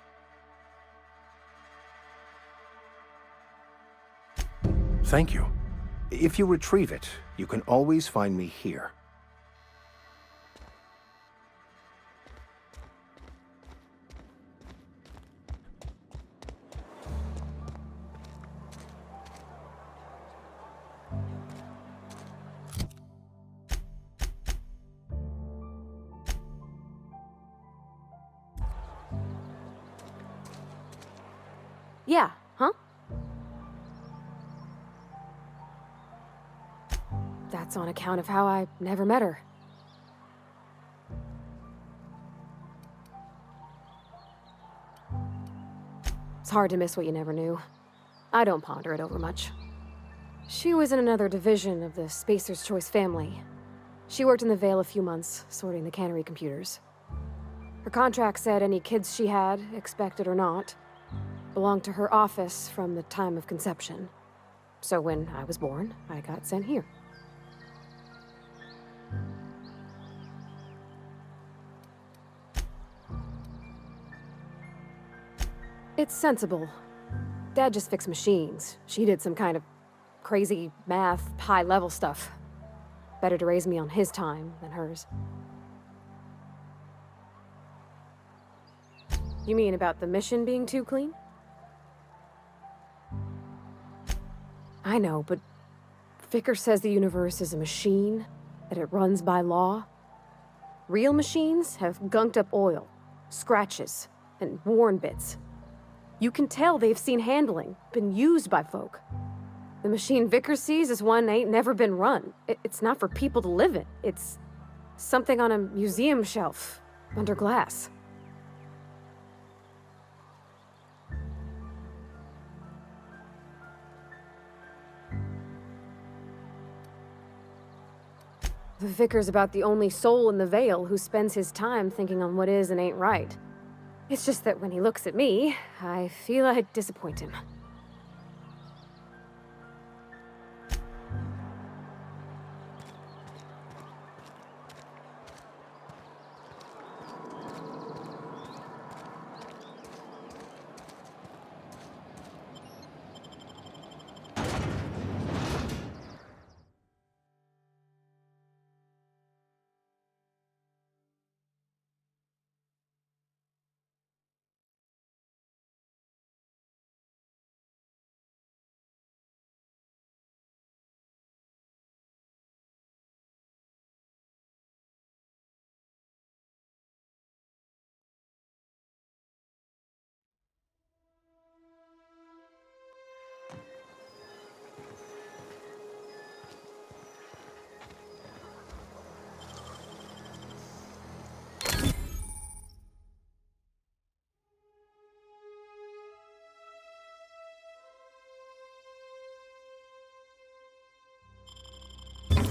Thank you. If you retrieve it, you can always find me here. Yeah, huh? That's on account of how I never met her. It's hard to miss what you never knew. I don't ponder it over much. She was in another division of the Spacer's Choice family. She worked in the Vale a few months, sorting the cannery computers. Her contract said any kids she had, expected or not, belonged to her office from the time of conception. So when I was born, I got sent here. It's sensible. Dad just fixed machines. She did some kind of crazy math, high-level stuff. Better to raise me on his time than hers. You mean about the mission being too clean? I know, but Vicker says the universe is a machine, that it runs by law. Real machines have gunked up oil, scratches, and worn bits. You can tell they've seen handling, been used by folk. The machine Vicker sees is one ain't never been run. It's not for people to live in. It's something on a museum shelf, under glass. The Vicar's about the only soul in the Vale who spends his time thinking on what is and ain't right. It's just that when he looks at me, I feel I'd disappoint him.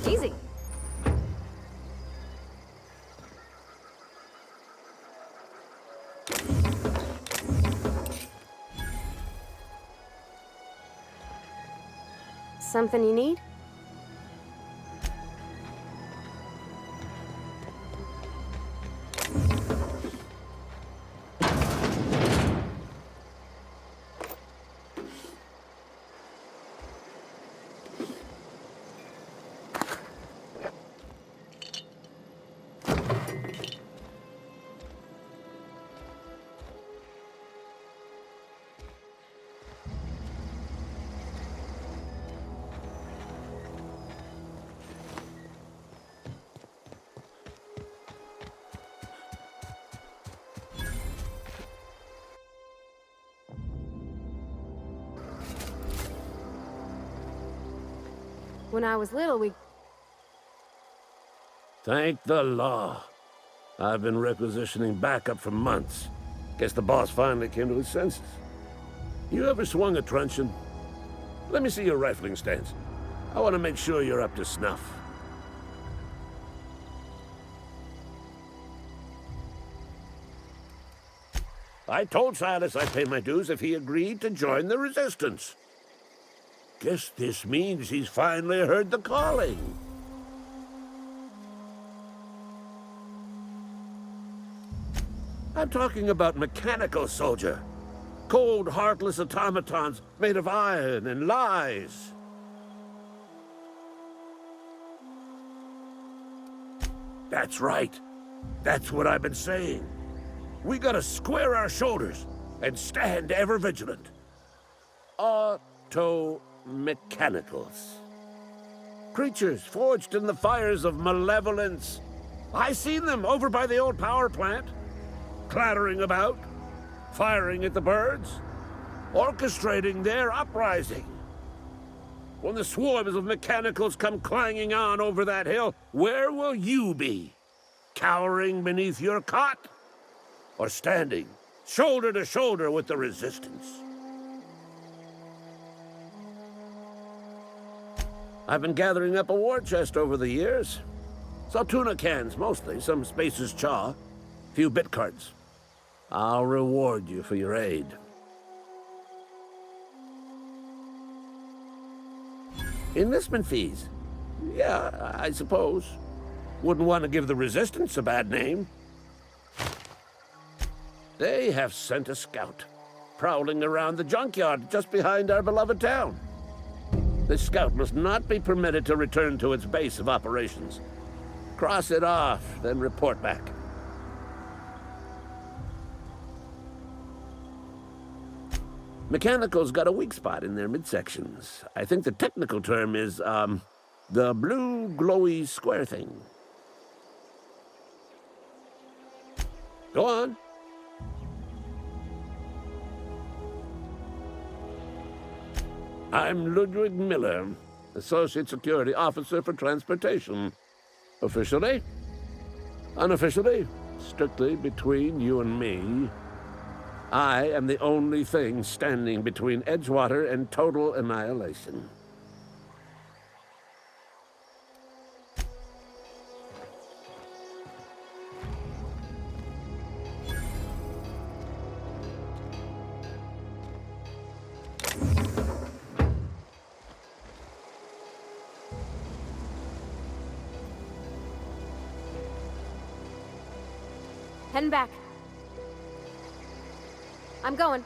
Easy. Something you need? When I was little, we... Thank the law. I've been requisitioning backup for months. Guess the boss finally came to his senses. You ever swung a truncheon? Let me see your rifling stance. I want to make sure you're up to snuff. I told Silas I'd pay my dues if he agreed to join the resistance. Guess this means he's finally heard the calling. I'm talking about mechanical soldier. Cold, heartless automatons made of iron and lies. That's right. That's what I've been saying. We gotta square our shoulders and stand ever vigilant. Auto-mechanicals. Creatures forged in the fires of malevolence. I seen them over by the old power plant. Clattering about, firing at the birds, orchestrating their uprising. When the swarms of mechanicals come clanging on over that hill, where will you be? Cowering beneath your cot? Or standing, shoulder to shoulder with the resistance? I've been gathering up a war chest over the years. Saw tuna cans, mostly, some Spacer's chaw, few bit cards. I'll reward you for your aid. Enlistment fees? Yeah, I suppose. Wouldn't want to give the Resistance a bad name. They have sent a scout, prowling around the junkyard just behind our beloved town. This scout must not be permitted to return to its base of operations. Cross it off, then report back. Mechanicals got a weak spot in their midsections. I think the technical term is, the blue glowy square thing. Go on. I'm Ludwig Miller, Associate Security Officer for Transportation. Officially? Unofficially? Strictly between you and me. I am the only thing standing between Edgewater and total annihilation. Heading back. I'm going.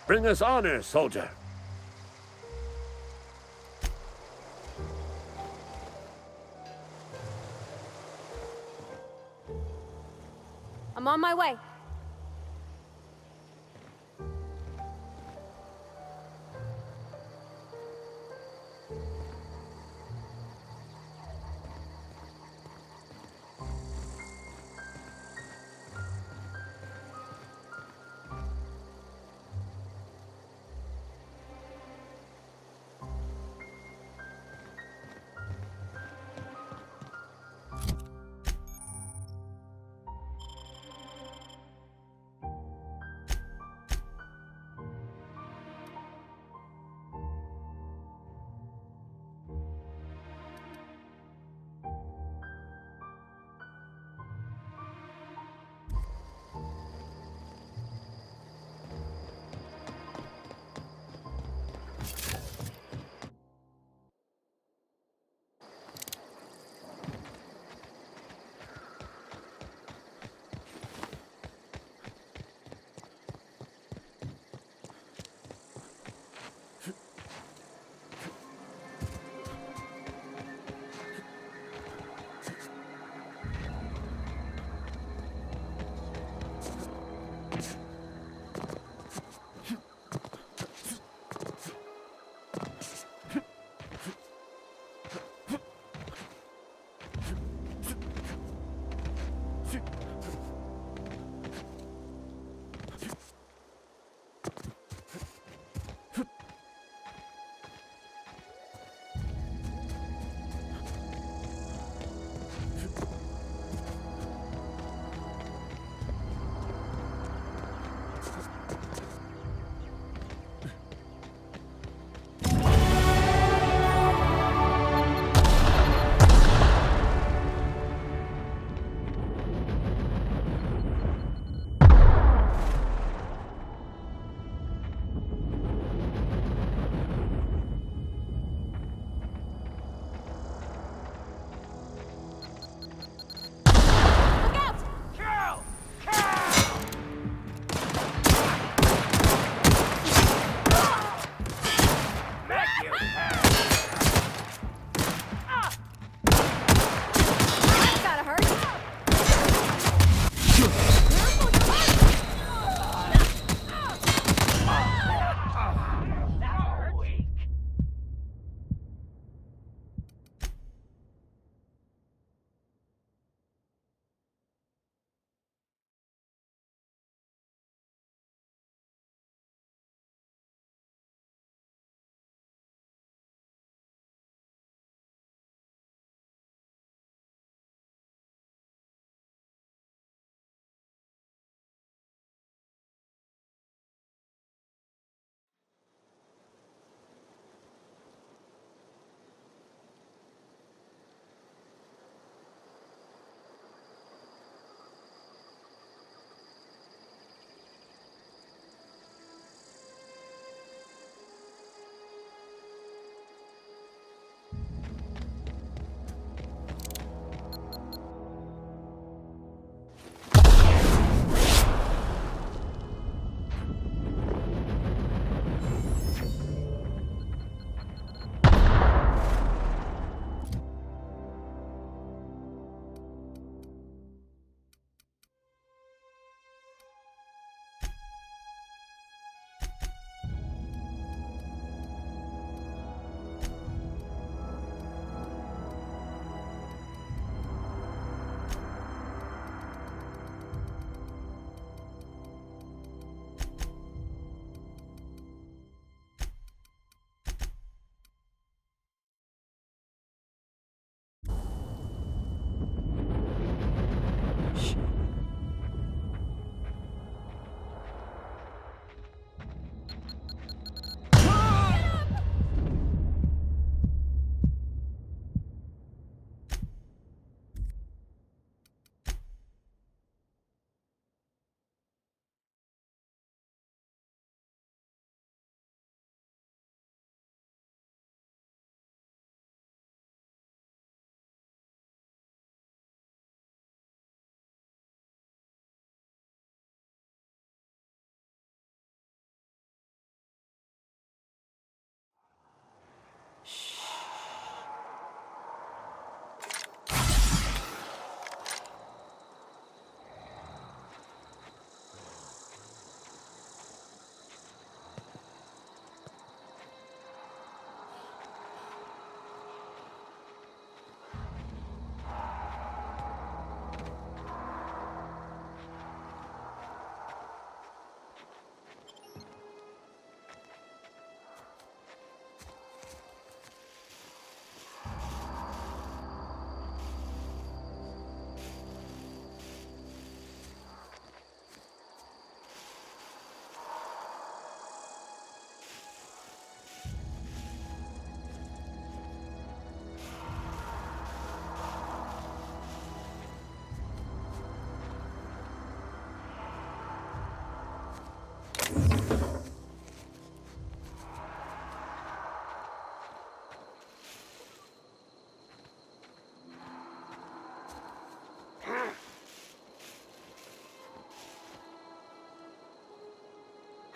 Bring us honor, soldier. I'm on my way.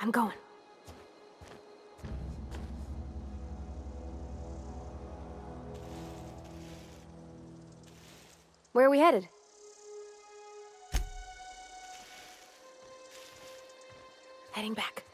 I'm going. Where are we headed? Heading back.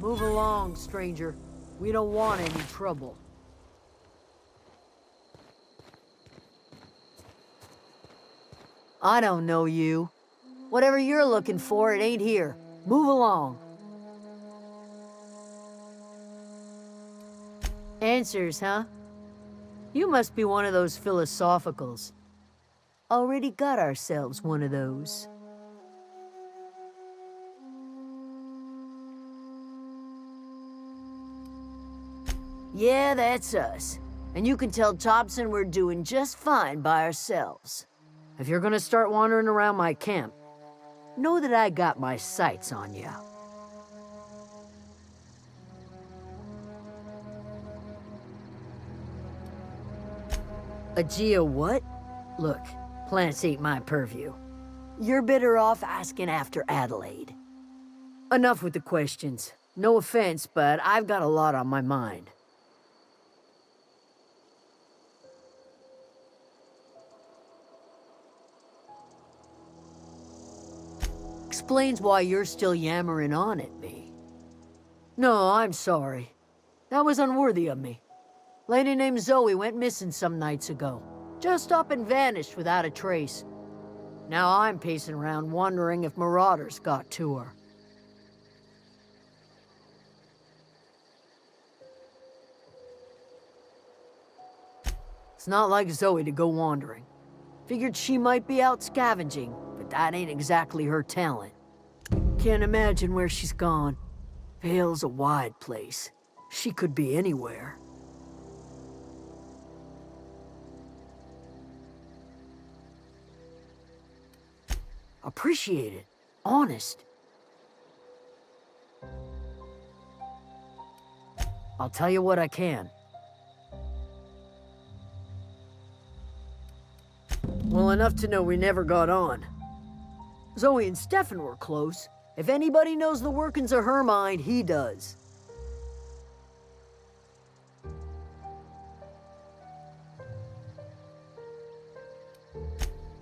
Move along, stranger. We don't want any trouble. I don't know you. Whatever you're looking for, it ain't here. Move along. Answers, huh? You must be one of those philosophicals. Already got ourselves one of those. Yeah, that's us. And you can tell Thompson we're doing just fine by ourselves. If you're gonna start wandering around my camp, know that I got my sights on you. Aegea what? Look, plants ain't my purview. You're better off asking after Adelaide. Enough with the questions. No offense, but I've got a lot on my mind. Explains why you're still yammering on at me. No, I'm sorry. That was unworthy of me. Lady named Zoe went missing some nights ago. Just up and vanished without a trace. Now I'm pacing around wondering if marauders got to her. It's not like Zoe to go wandering. Figured she might be out scavenging, but that ain't exactly her talent. Can't imagine where she's gone. Vale's a wide place. She could be anywhere. Appreciate it. Honest. I'll tell you what I can. Well, enough to know we never got on. Zoe and Stefan were close. If anybody knows the workings of her mind, he does.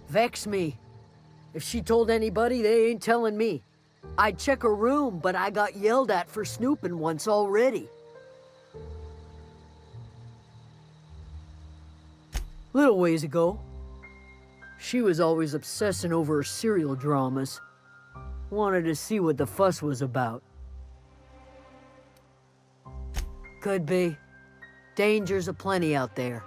Vex me. If she told anybody, they ain't telling me. I'd check her room, but I got yelled at for snooping once already. Little ways ago. She was always obsessing over her serial dramas. Wanted to see what the fuss was about. Could be. Dangers aplenty out there.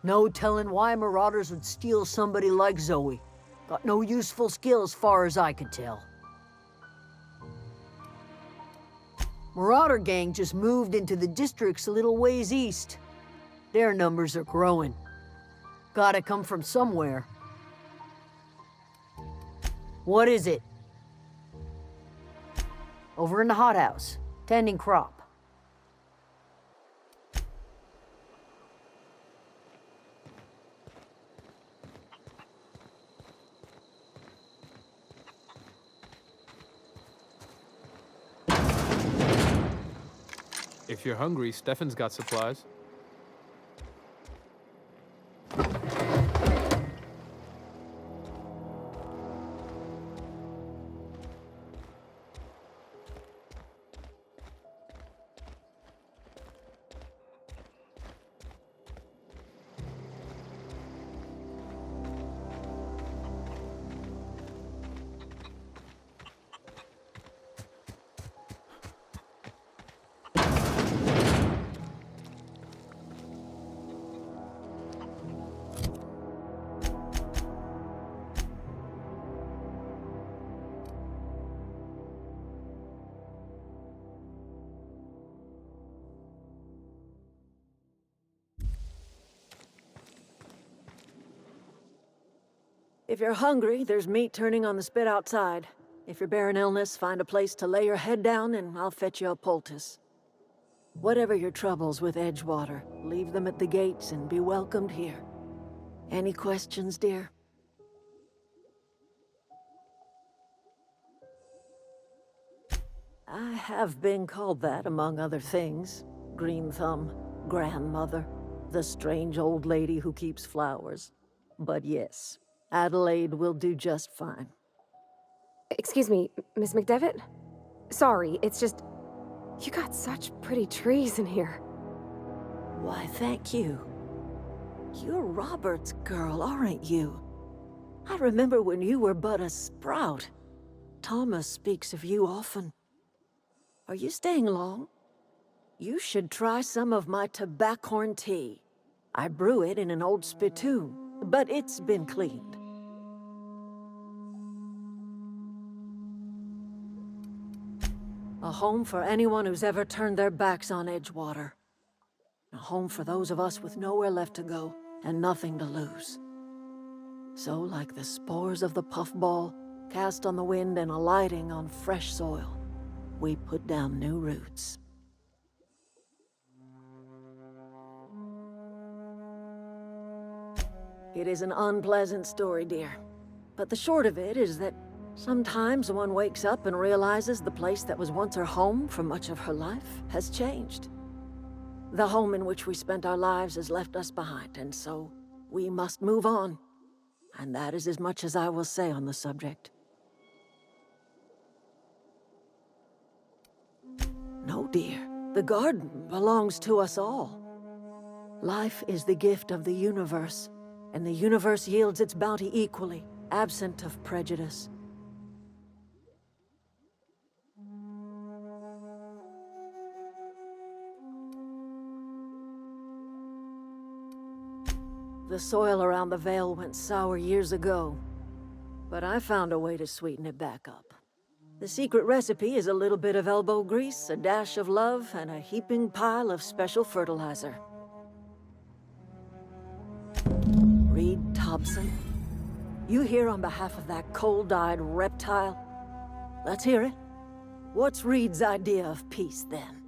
No telling why marauders would steal somebody like Zoe. Got no useful skills far as I can tell. Marauder gang just moved into the districts a little ways east. Their numbers are growing. Gotta come from somewhere. What is it? Over in the hothouse, tending crop. If you're hungry, Stefan's got supplies. If you're hungry, there's meat turning on the spit outside. If you're bearing illness, find a place to lay your head down and I'll fetch you a poultice. Whatever your troubles with Edgewater, leave them at the gates and be welcomed here. Any questions, dear? I have been called that, among other things. Green Thumb, grandmother, the strange old lady who keeps flowers. But yes, Adelaide will do just fine. Excuse me, Miss McDevitt? Sorry, it's just... You got such pretty trees in here. Why, thank you. You're Robert's girl, aren't you? I remember when you were but a sprout. Thomas speaks of you often. Are you staying long? You should try some of my tobaccorn tea. I brew it in an old spittoon, but it's been cleaned. A home for anyone who's ever turned their backs on Edgewater. A home for those of us with nowhere left to go and nothing to lose. So, like the spores of the puffball, cast on the wind and alighting on fresh soil, we put down new roots. It is an unpleasant story, dear. But the short of it is that sometimes one wakes up and realizes the place that was once her home for much of her life has changed. The home in which we spent our lives has left us behind, and so we must move on. And that is as much as I will say on the subject. No, dear. The garden belongs to us all. Life is the gift of the universe, and the universe yields its bounty equally, absent of prejudice. The soil around the Vale went sour years ago, but I found a way to sweeten it back up. The secret recipe is a little bit of elbow grease, a dash of love, and a heaping pile of special fertilizer. Reed Thompson, you here on behalf of that cold-eyed reptile? Let's hear it. What's Reed's idea of peace, then?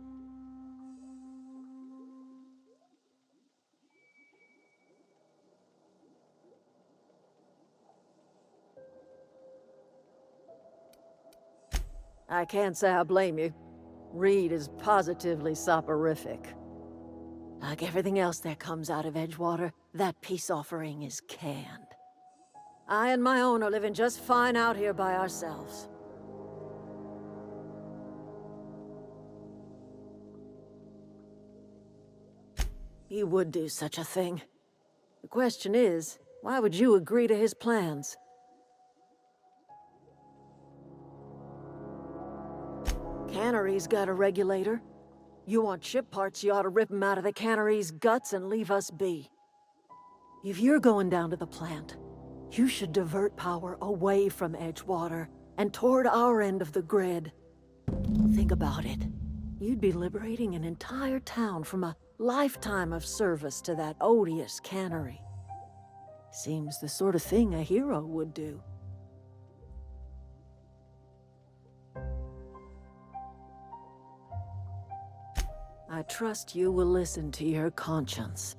I can't say I blame you. Reed is positively soporific. Like everything else that comes out of Edgewater, that peace offering is canned. I and my own are living just fine out here by ourselves. He would do such a thing. The question is, why would you agree to his plans? Cannery's got a regulator. You want ship parts, you ought to rip them out of the cannery's guts and leave us be. If you're going down to the plant, you should divert power away from Edgewater and toward our end of the grid. Think about it. You'd be liberating an entire town from a lifetime of service to that odious cannery. Seems the sort of thing a hero would do. I trust you will listen to your conscience.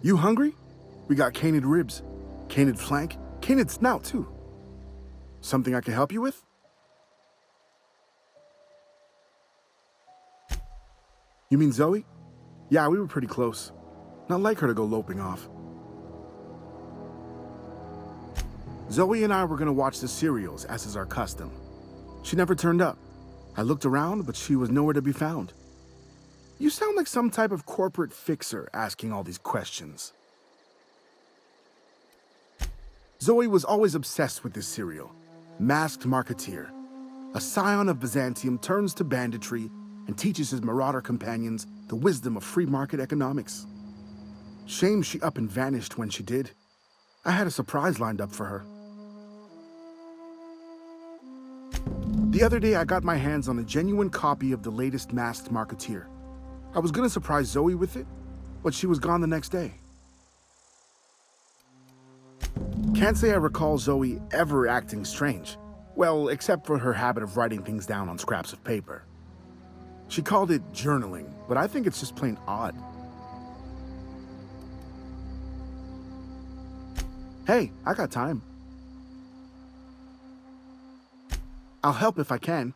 You hungry? We got canid ribs, canid flank, canid snout too. Something I can help you with? You mean Zoe? Yeah, we were pretty close. Not like her to go loping off. Zoe and I were gonna watch the serials, as is our custom. She never turned up. I looked around, but she was nowhere to be found. You sound like some type of corporate fixer asking all these questions. Zoe was always obsessed with this serial. Masked Marketeer. A scion of Byzantium turns to banditry and teaches his marauder companions the wisdom of free market economics. Shame she up and vanished when she did. I had a surprise lined up for her. The other day, I got my hands on a genuine copy of the latest Masked Marketeer. I was gonna surprise Zoe with it, but she was gone the next day. Can't say I recall Zoe ever acting strange. Well, except for her habit of writing things down on scraps of paper. She called it journaling, but I think it's just plain odd. Hey, I got time. I'll help if I can.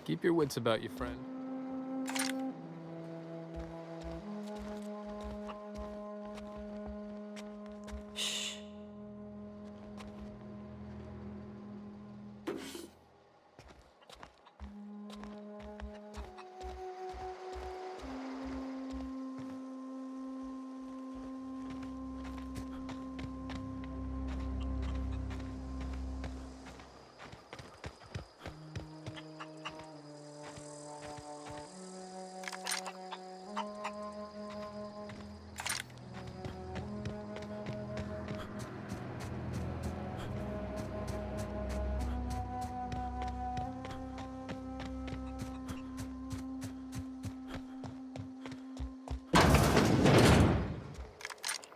Keep your wits about you, friend.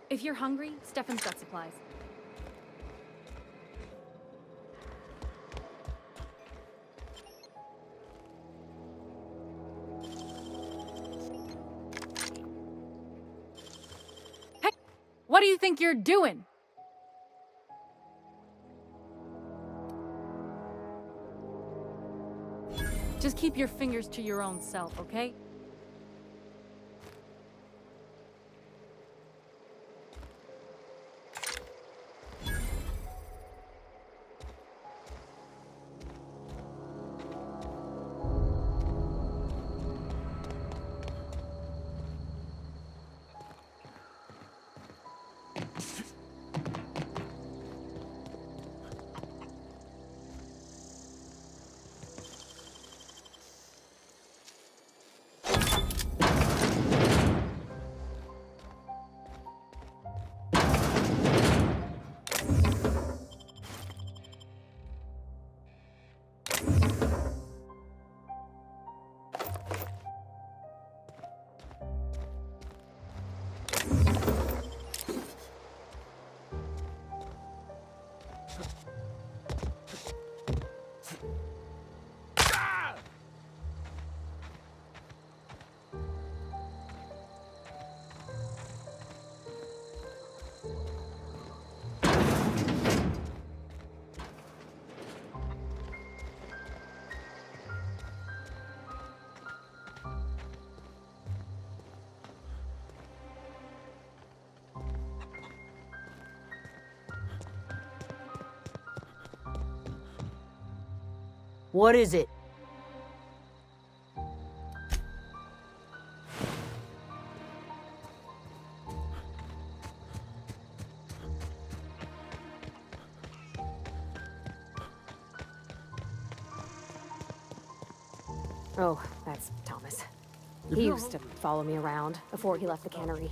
If you're hungry, Stefan's got supplies. Hey, what do you think you're doing? Just keep your fingers to your own self, okay? What is it? Oh, that's Thomas. He used to follow me around before he left the cannery.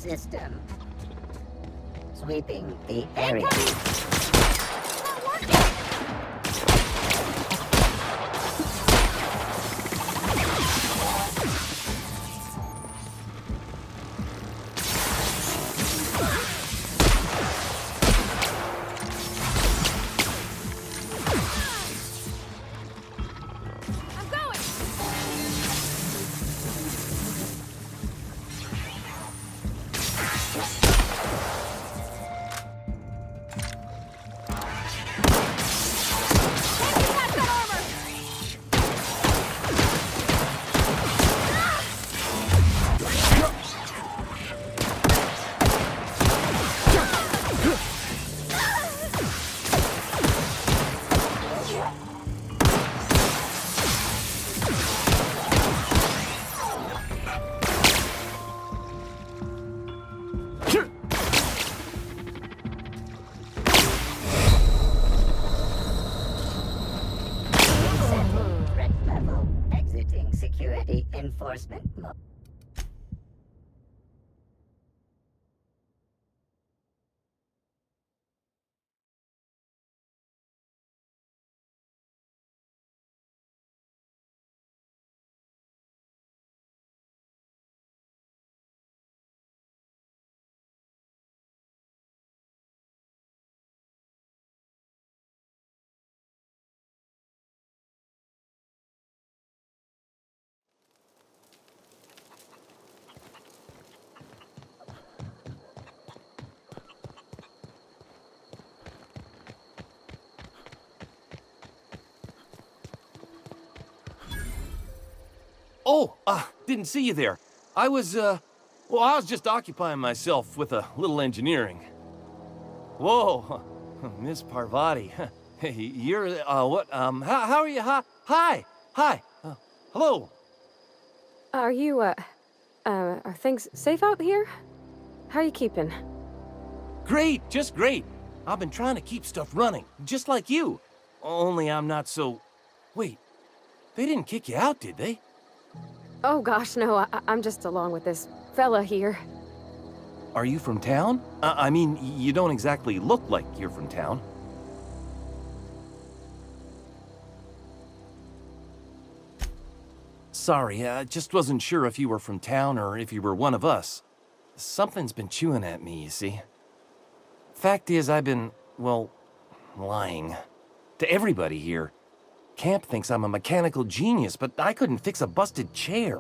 system. Sweeping the area. Security enforcement mode. Oh, didn't see you there. I was just occupying myself with a little engineering. Whoa, Miss Parvati. You're, what, how are you? Hi. Hello. Are you, are things safe out here? How are you keeping? Great, just great. I've been trying to keep stuff running, just like you. Only I'm not so... Wait, they didn't kick you out, did they? Oh gosh, no, I'm just along with this fella here. Are you from town? I mean, you don't exactly look like you're from town. Sorry, I just wasn't sure if you were from town or if you were one of us. Something's been chewing at me, you see. Fact is, I've been, well, lying. To everybody here. Camp thinks I'm a mechanical genius, but I couldn't fix a busted chair.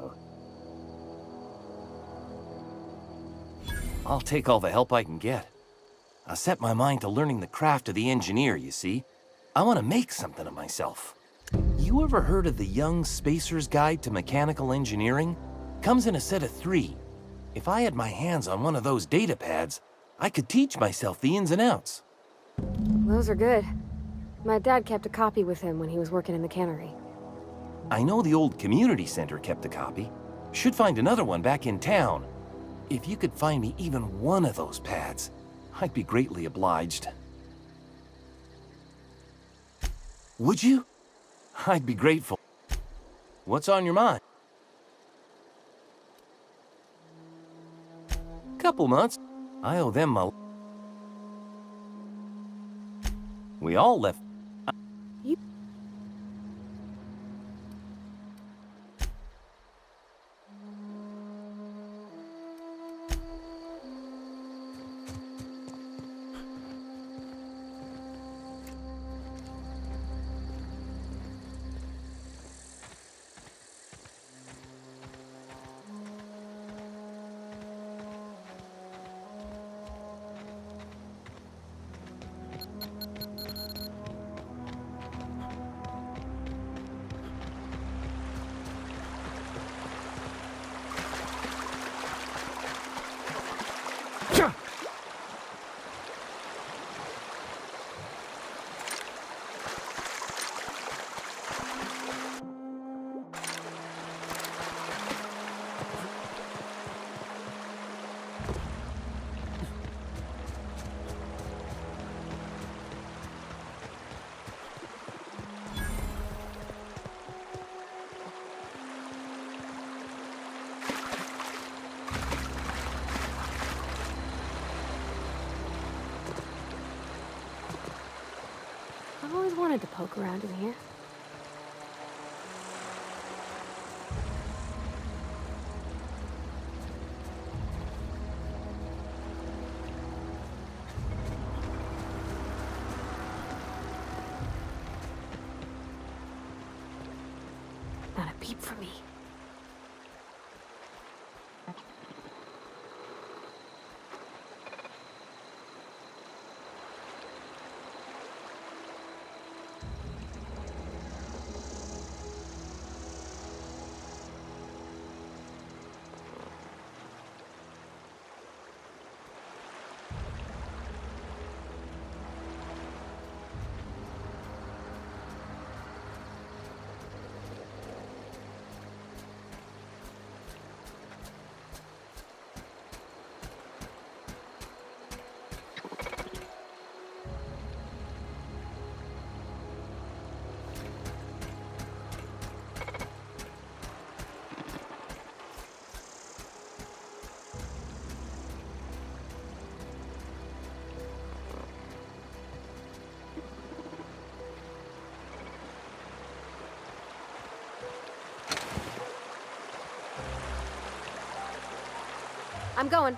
I'll take all the help I can get. I set my mind to learning the craft of the engineer, you see. I want to make something of myself. You ever heard of the Young Spacer's Guide to Mechanical Engineering? Comes in a set of 3. If I had my hands on one of those data pads, I could teach myself the ins and outs. Those are good. My dad kept a copy with him when he was working in the cannery. I know the old community center kept a copy. Should find another one back in town. If you could find me even one of those pads, I'd be greatly obliged. Would you? I'd be grateful. What's on your mind? Couple months. I owe them my... We all left... wanted to poke around in here. Not a peep for me. I'm going.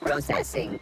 Processing.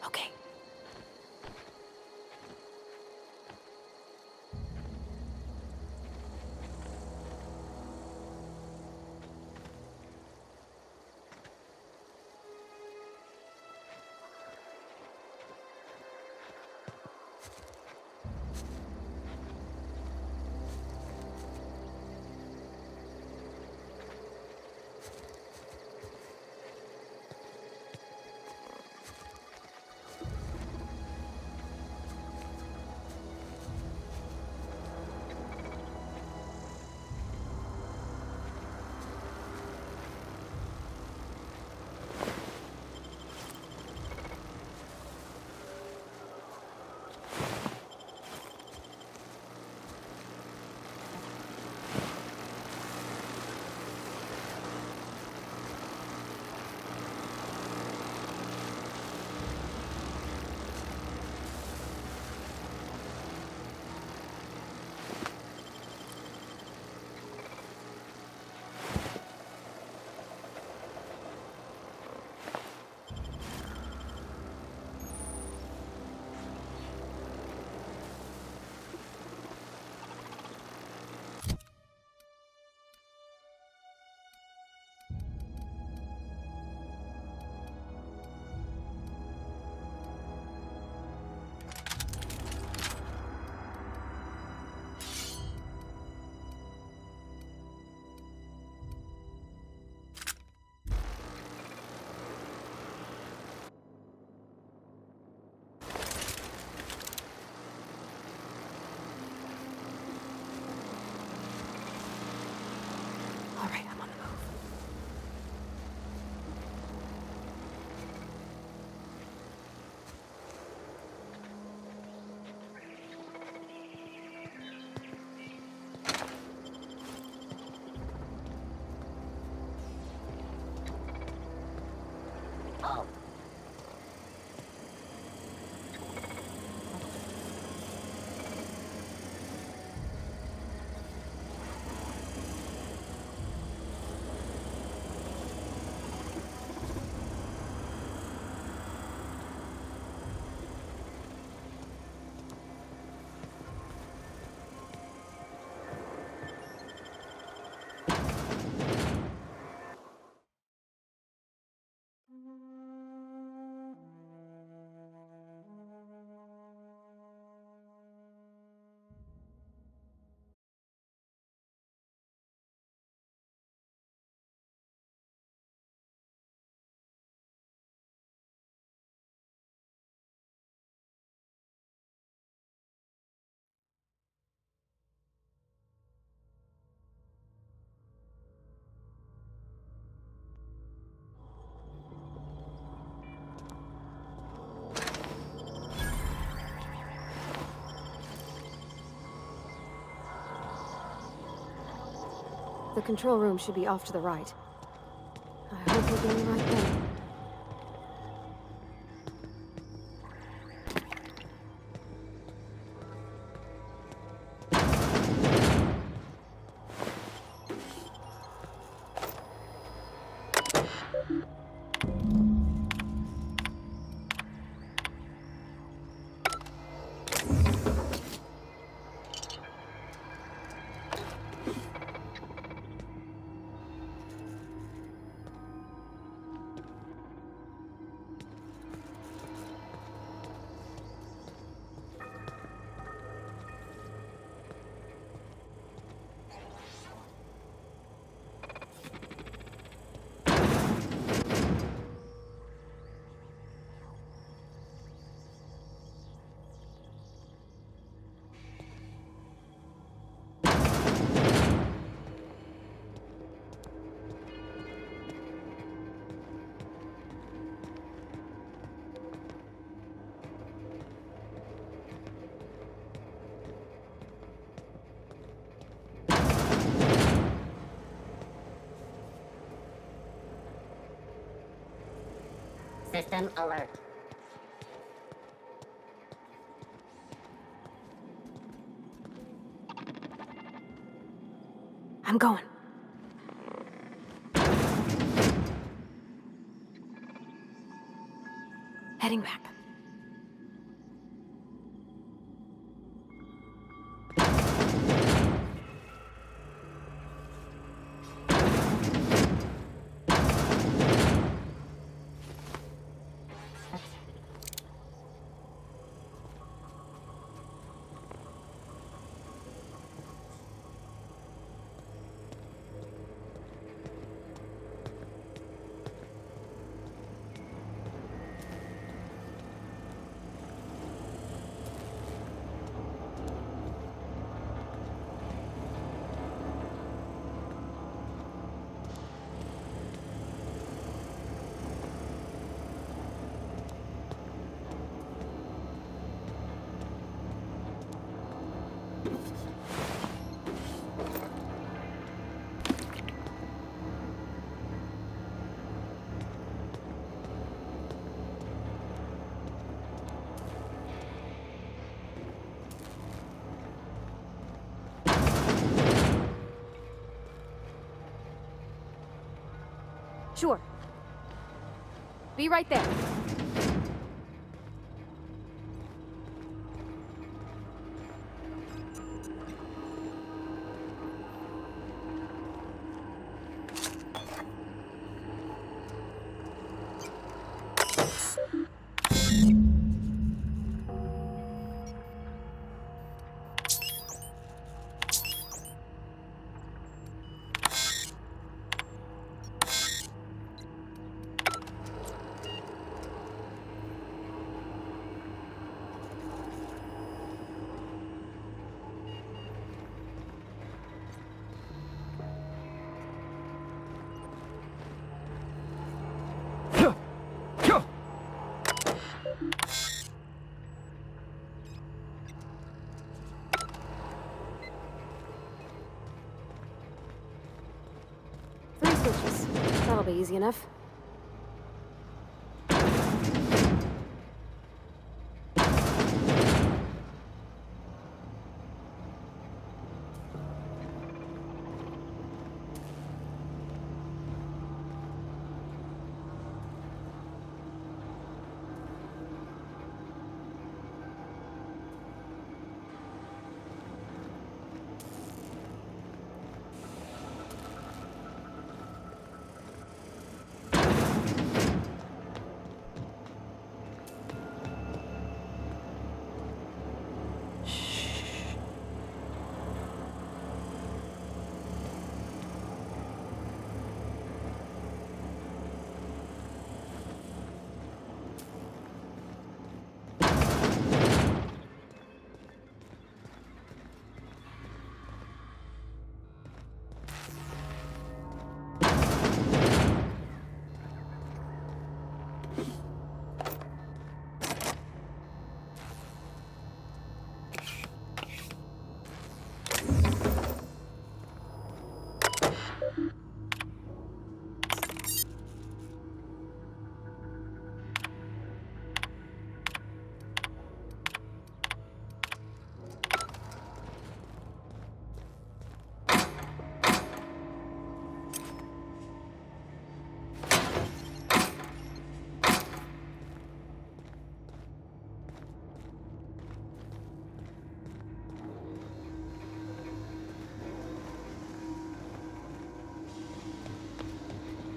Okay. The control room should be off to the right. I hope we're doing the right thing. System alert. I'm going. Heading back. Sure. Be right there. Switches. That'll be easy enough.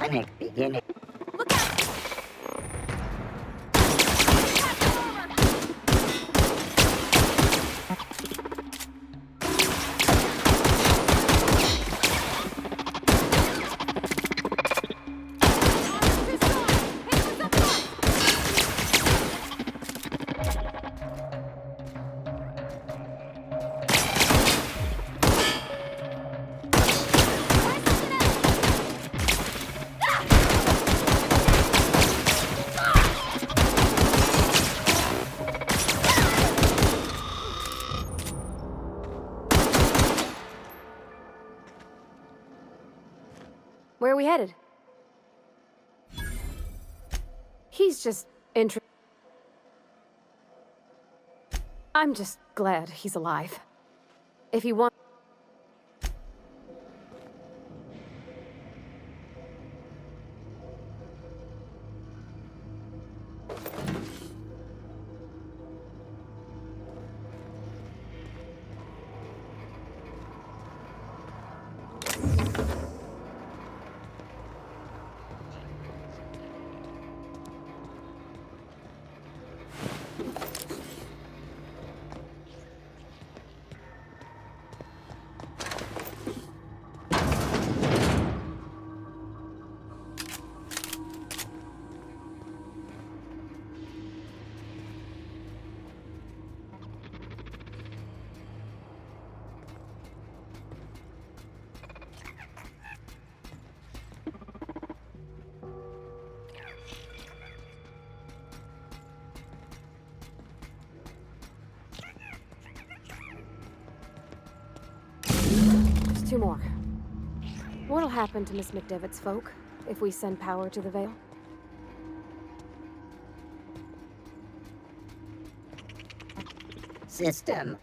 Panic beginning. Where are we headed? He's just I'm just glad he's alive. If he wants... Just 2 more. What'll happen to Miss McDevitt's folk if we send power to the Vale? System.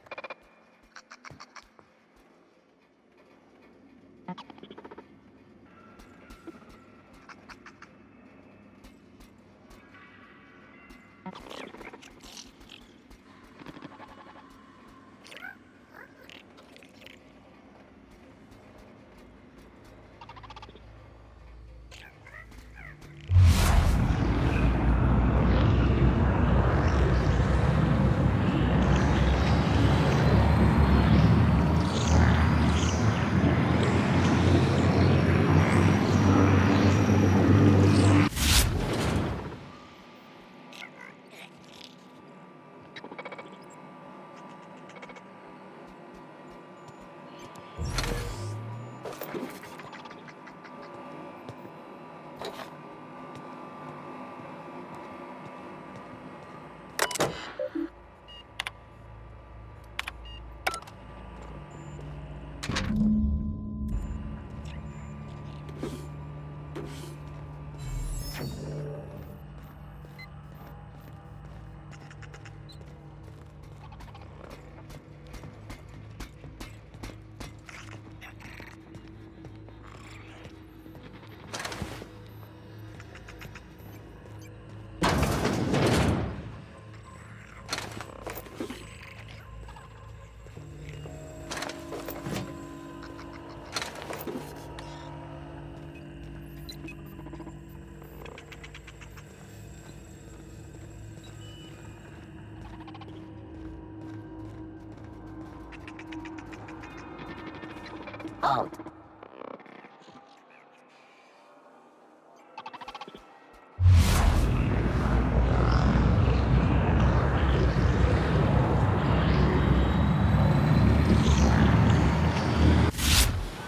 Halt.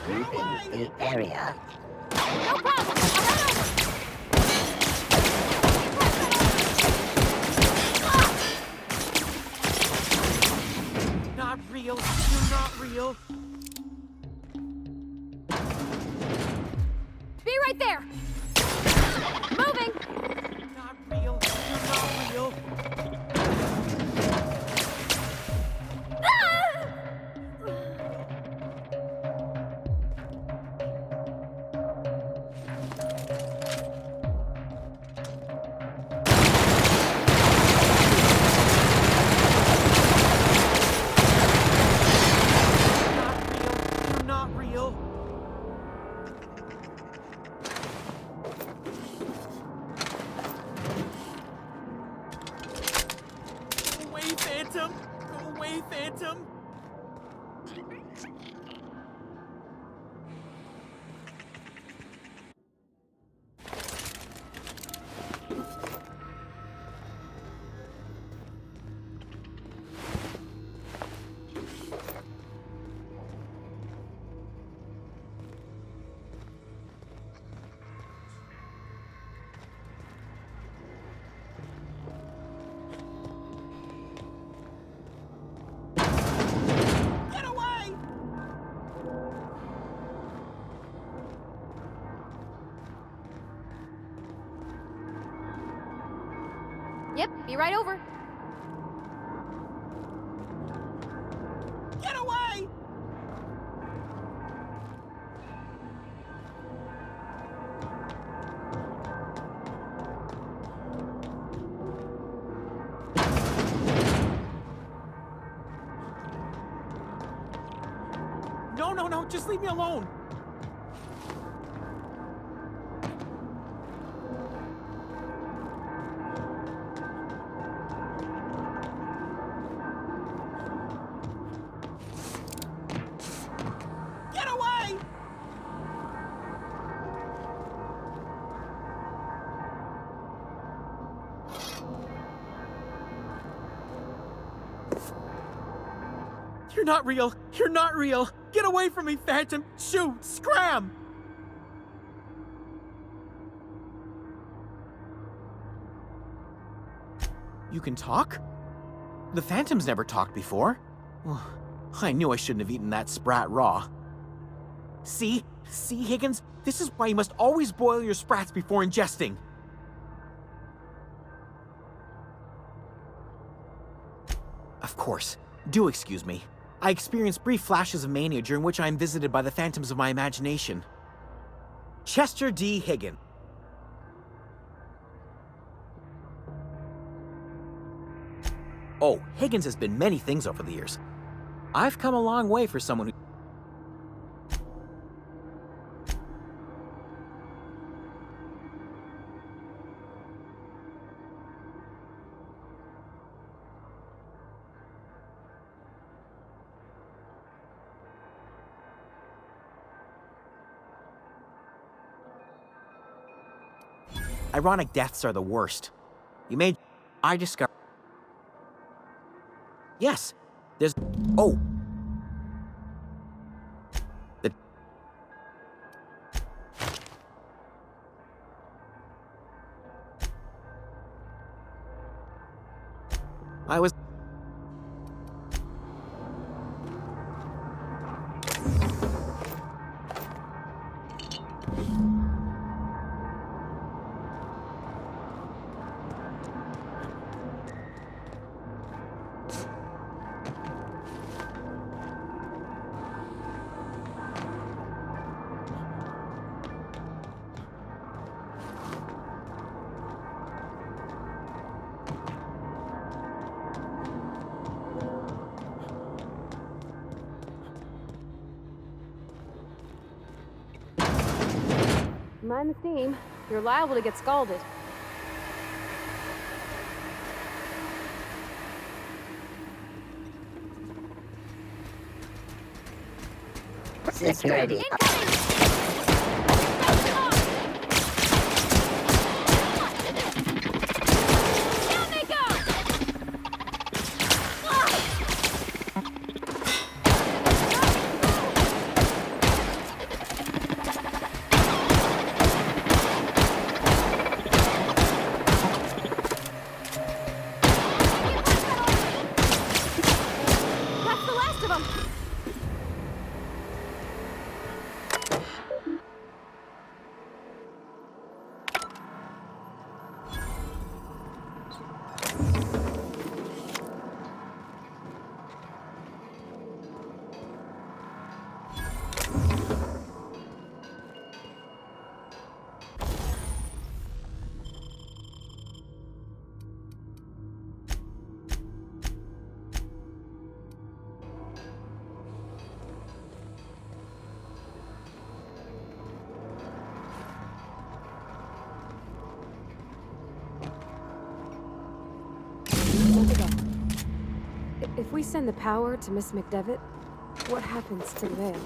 Grouping the area. No problem. Not real. You're not real. Be right there. Moving. Not real. You're not real. Not real. You're not real. Phantom! Go away, Phantom! Yep, be right over. Get away! No, just leave me alone! Get away! You're not real! You're not real! Get away from me, Phantom! Shoot! Scram! You can talk? The Phantom's never talked before. I knew I shouldn't have eaten that sprat raw. See, Higgins? This is why you must always boil your sprats before ingesting. Of course. Do excuse me. I experience brief flashes of mania during which I am visited by the phantoms of my imagination. Chester D. Higgins. Oh, Higgins has been many things over the years. I've come a long way for someone who... Ironic deaths are the worst. I discovered... Yes, there's... Oh! I was... Mind the steam. You're liable to get scalded. Security. If we send the power to Miss McDevitt, what happens to the veil?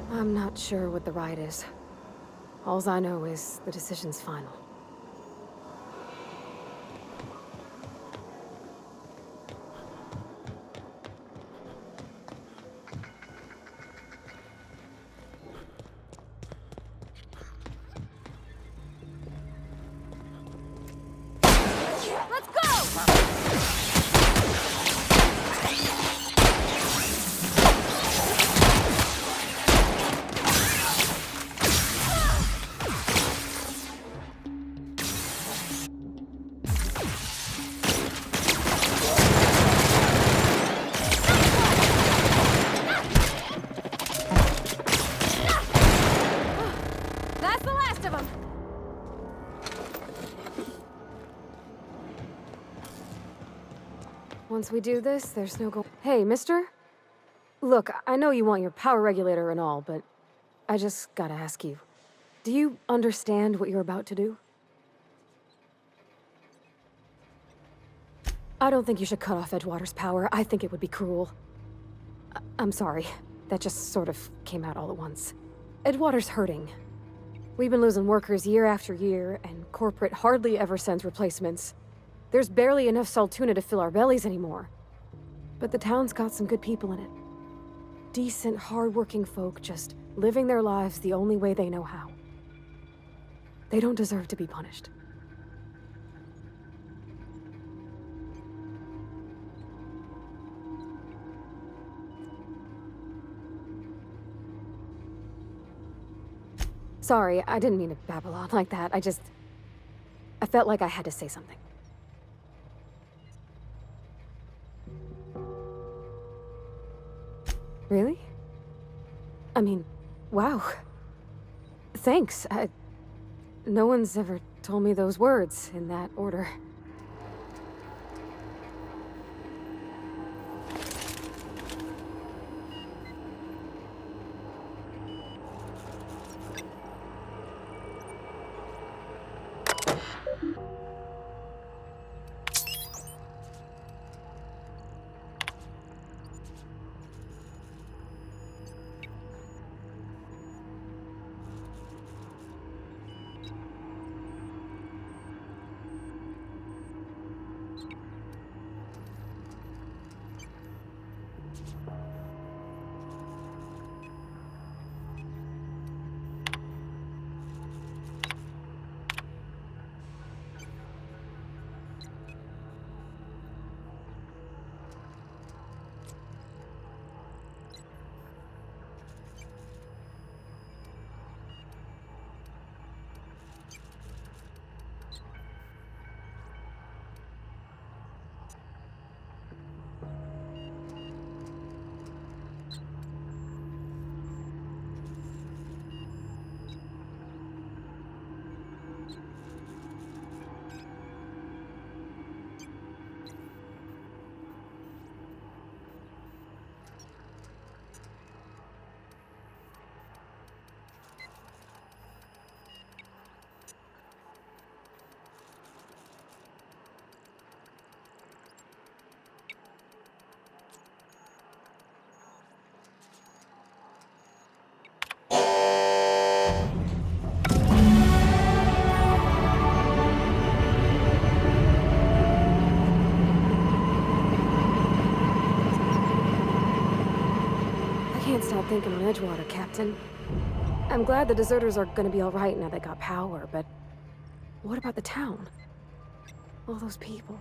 I'm not sure what the right is. Alls I know is the decision's final. Let's go! That's the last of them. Once we do this, there's no go. Hey, mister? Look, I know you want your power regulator and all, but I just gotta ask you. Do you understand what you're about to do? I don't think you should cut off Edgewater's power. I think it would be cruel. I'm sorry. That just sort of came out all at once. Edgewater's hurting. We've been losing workers year after year, and corporate hardly ever sends replacements. There's barely enough Saltuna to fill our bellies anymore. But the town's got some good people in it. Decent, hard-working folk just living their lives the only way they know how. They don't deserve to be punished. Sorry, I didn't mean to babble on like that. I felt like I had to say something. Really? I mean, wow. Thanks. No one's ever told me those words in that order. Can't stop thinking on Edgewater, Captain. I'm glad the deserters are gonna be all right now they got power, but what about the town? All those people.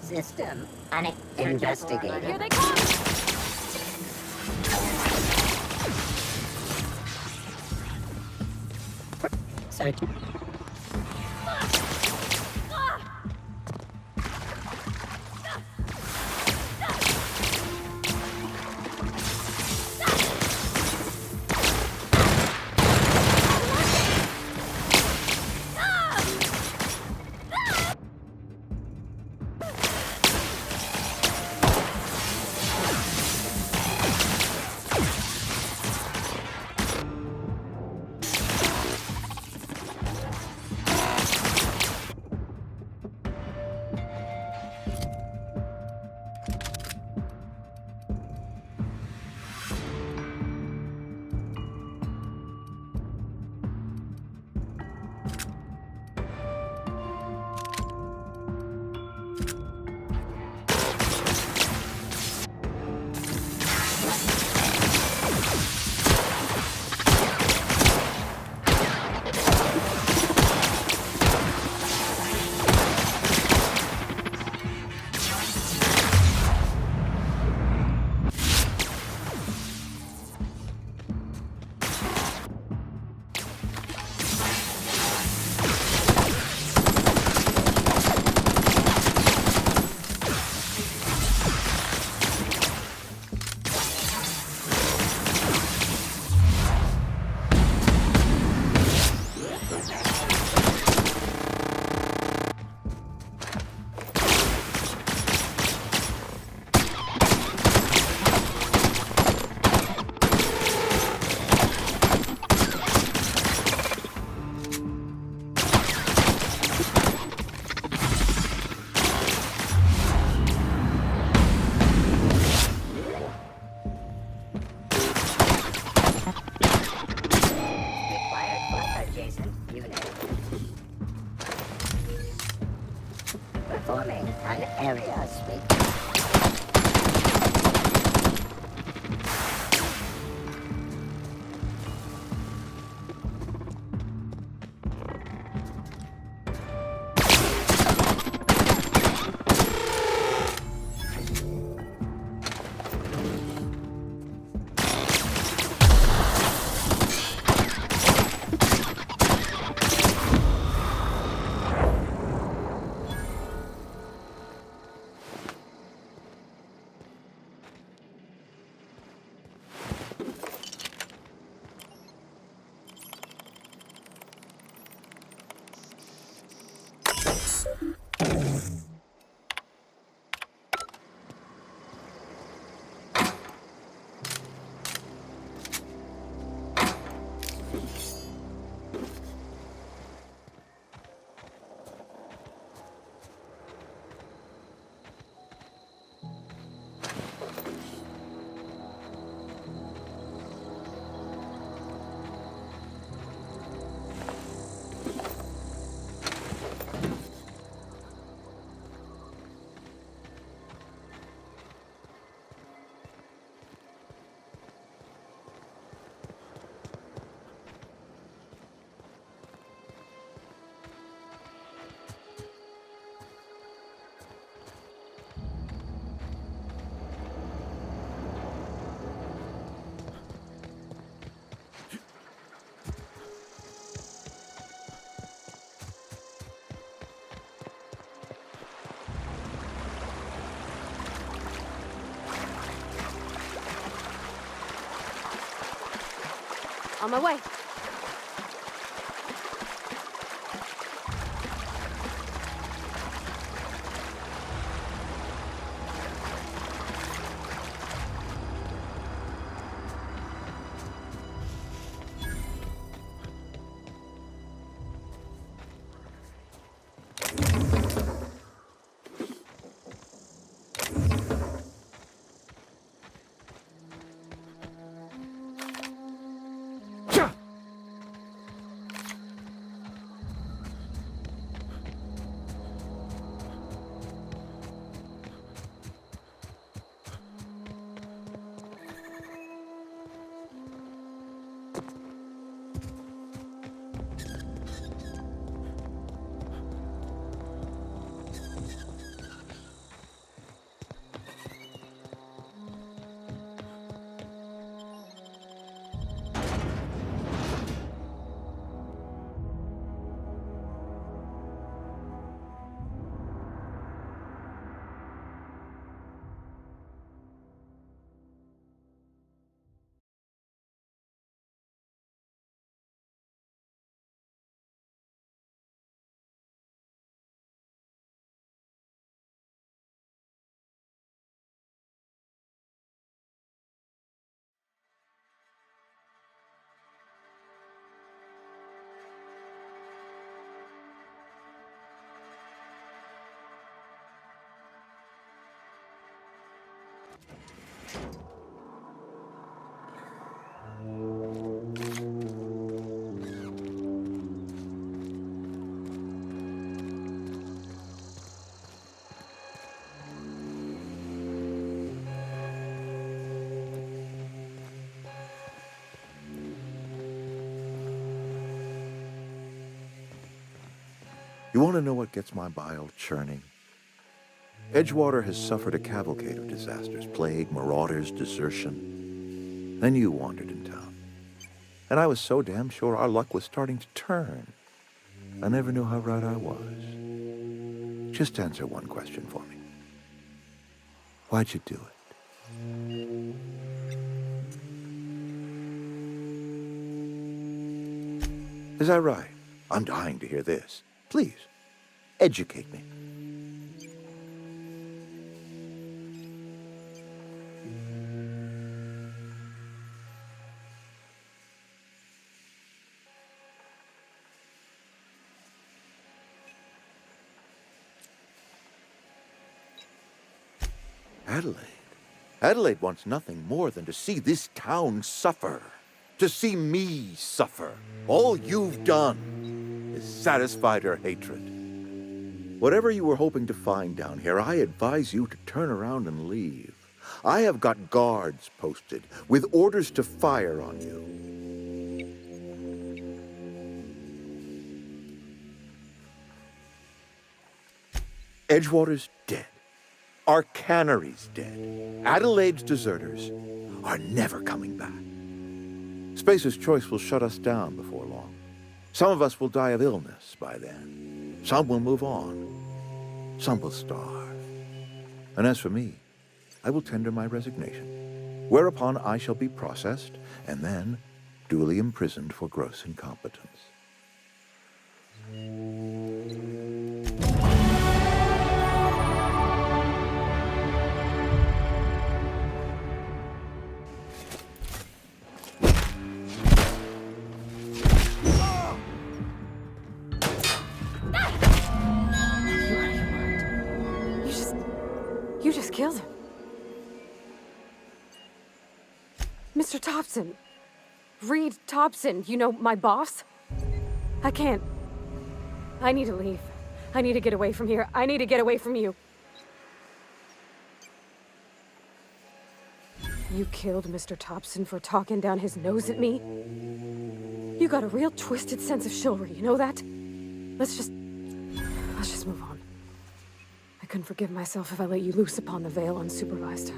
System investigated. Here they come! Search. Performing an area sweep. On my way. You want to know what gets my bile churning? Edgewater has suffered a cavalcade of disasters, plague, marauders, desertion. Then you wandered in town. And I was so damn sure our luck was starting to turn. I never knew how right I was. Just answer one question for me. Why'd you do it? Is that right? I'm dying to hear this. Please, educate me. Adelaide. Adelaide wants nothing more than to see this town suffer. To see me suffer. All you've done is satisfied her hatred. Whatever you were hoping to find down here, I advise you to turn around and leave. I have got guards posted with orders to fire on you. Edgewater's dead. Our cannery's dead. Adelaide's deserters are never coming back. Spacer's Choice will shut us down before long. Some of us will die of illness by then. Some will move on. Some will starve. And as for me, I will tender my resignation, whereupon I shall be processed and then duly imprisoned for gross incompetence. You just killed him. Mr. Thompson. Reed Thompson, you know, my boss? I can't. I need to leave. I need to get away from here. I need to get away from you. You killed Mr. Thompson for talking down his nose at me? You got a real twisted sense of chivalry, you know that? Let's just move on. I couldn't forgive myself if I let you loose upon the Vale unsupervised.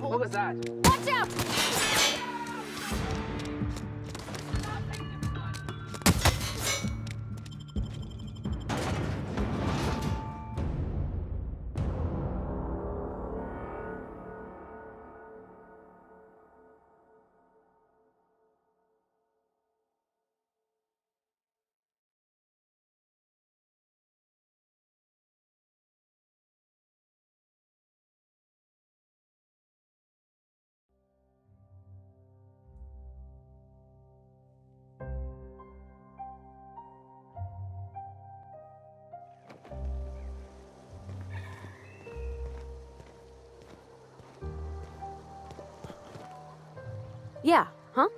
What was that? Watch out! Yeah, huh?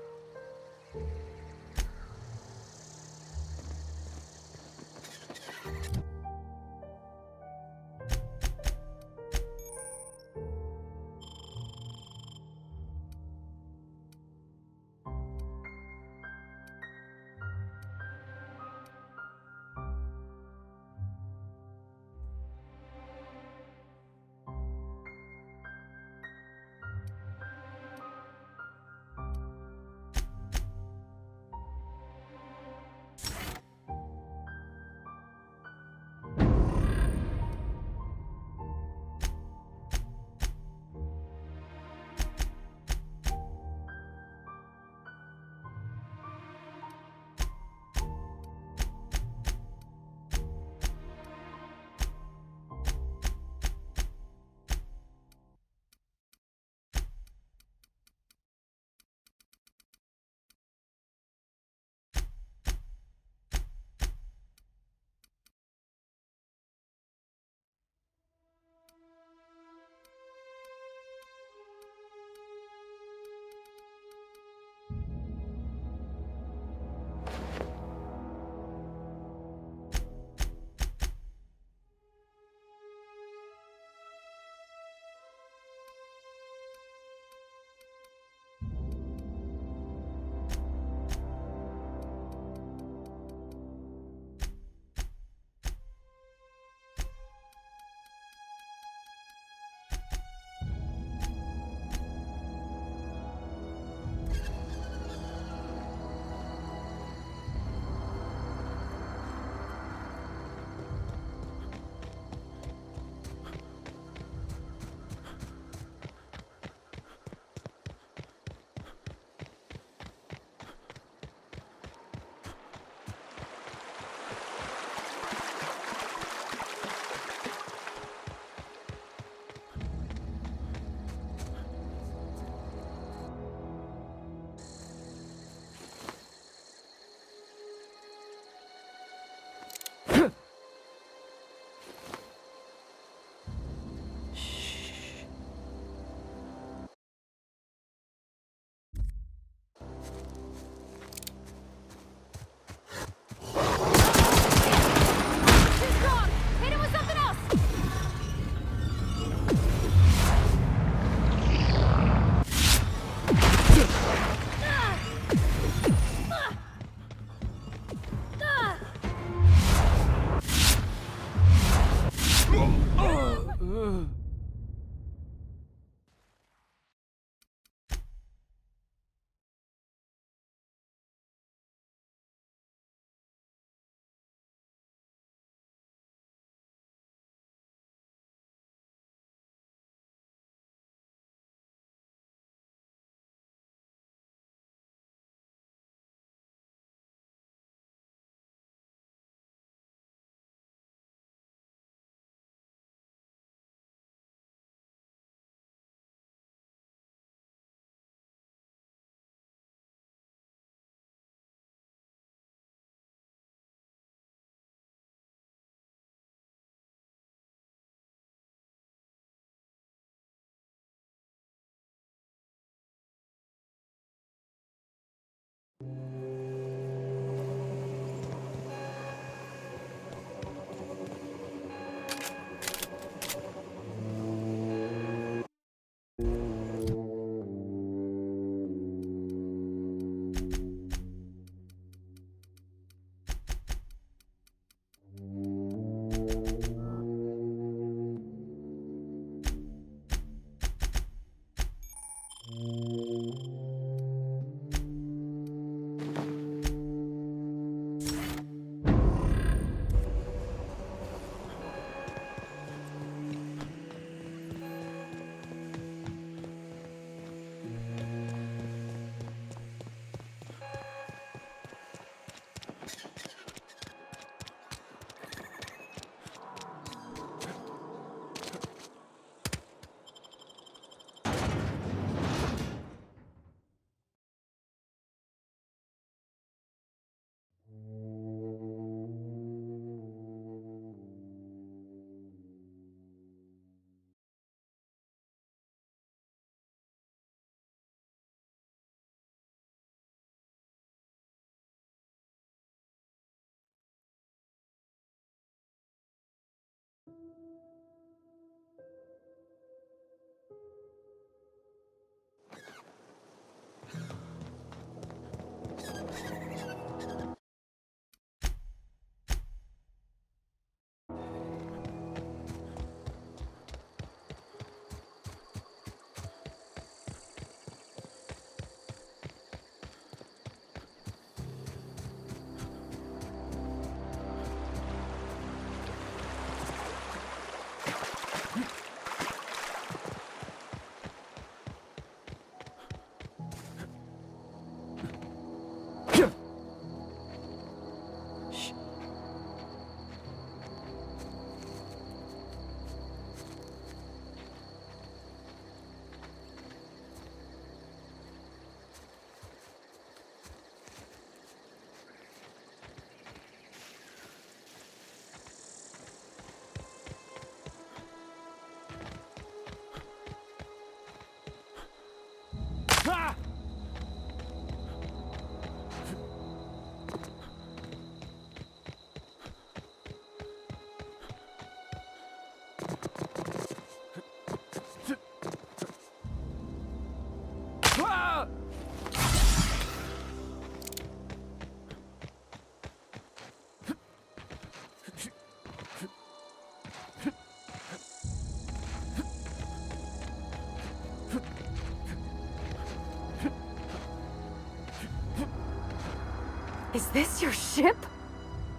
Is this your ship?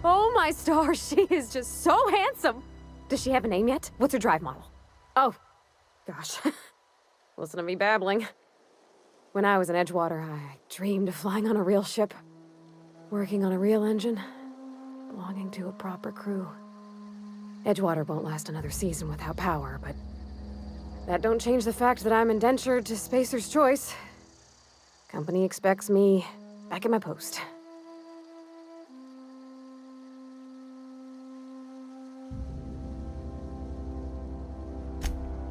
Oh my stars, she is just so handsome. Does she have a name yet? What's her drive model? Oh, gosh. Listen to me babbling. When I was in Edgewater, I dreamed of flying on a real ship, working on a real engine, belonging to a proper crew. Edgewater won't last another season without power, but that don't change the fact that I'm indentured to Spacer's Choice. Company expects me back at my post.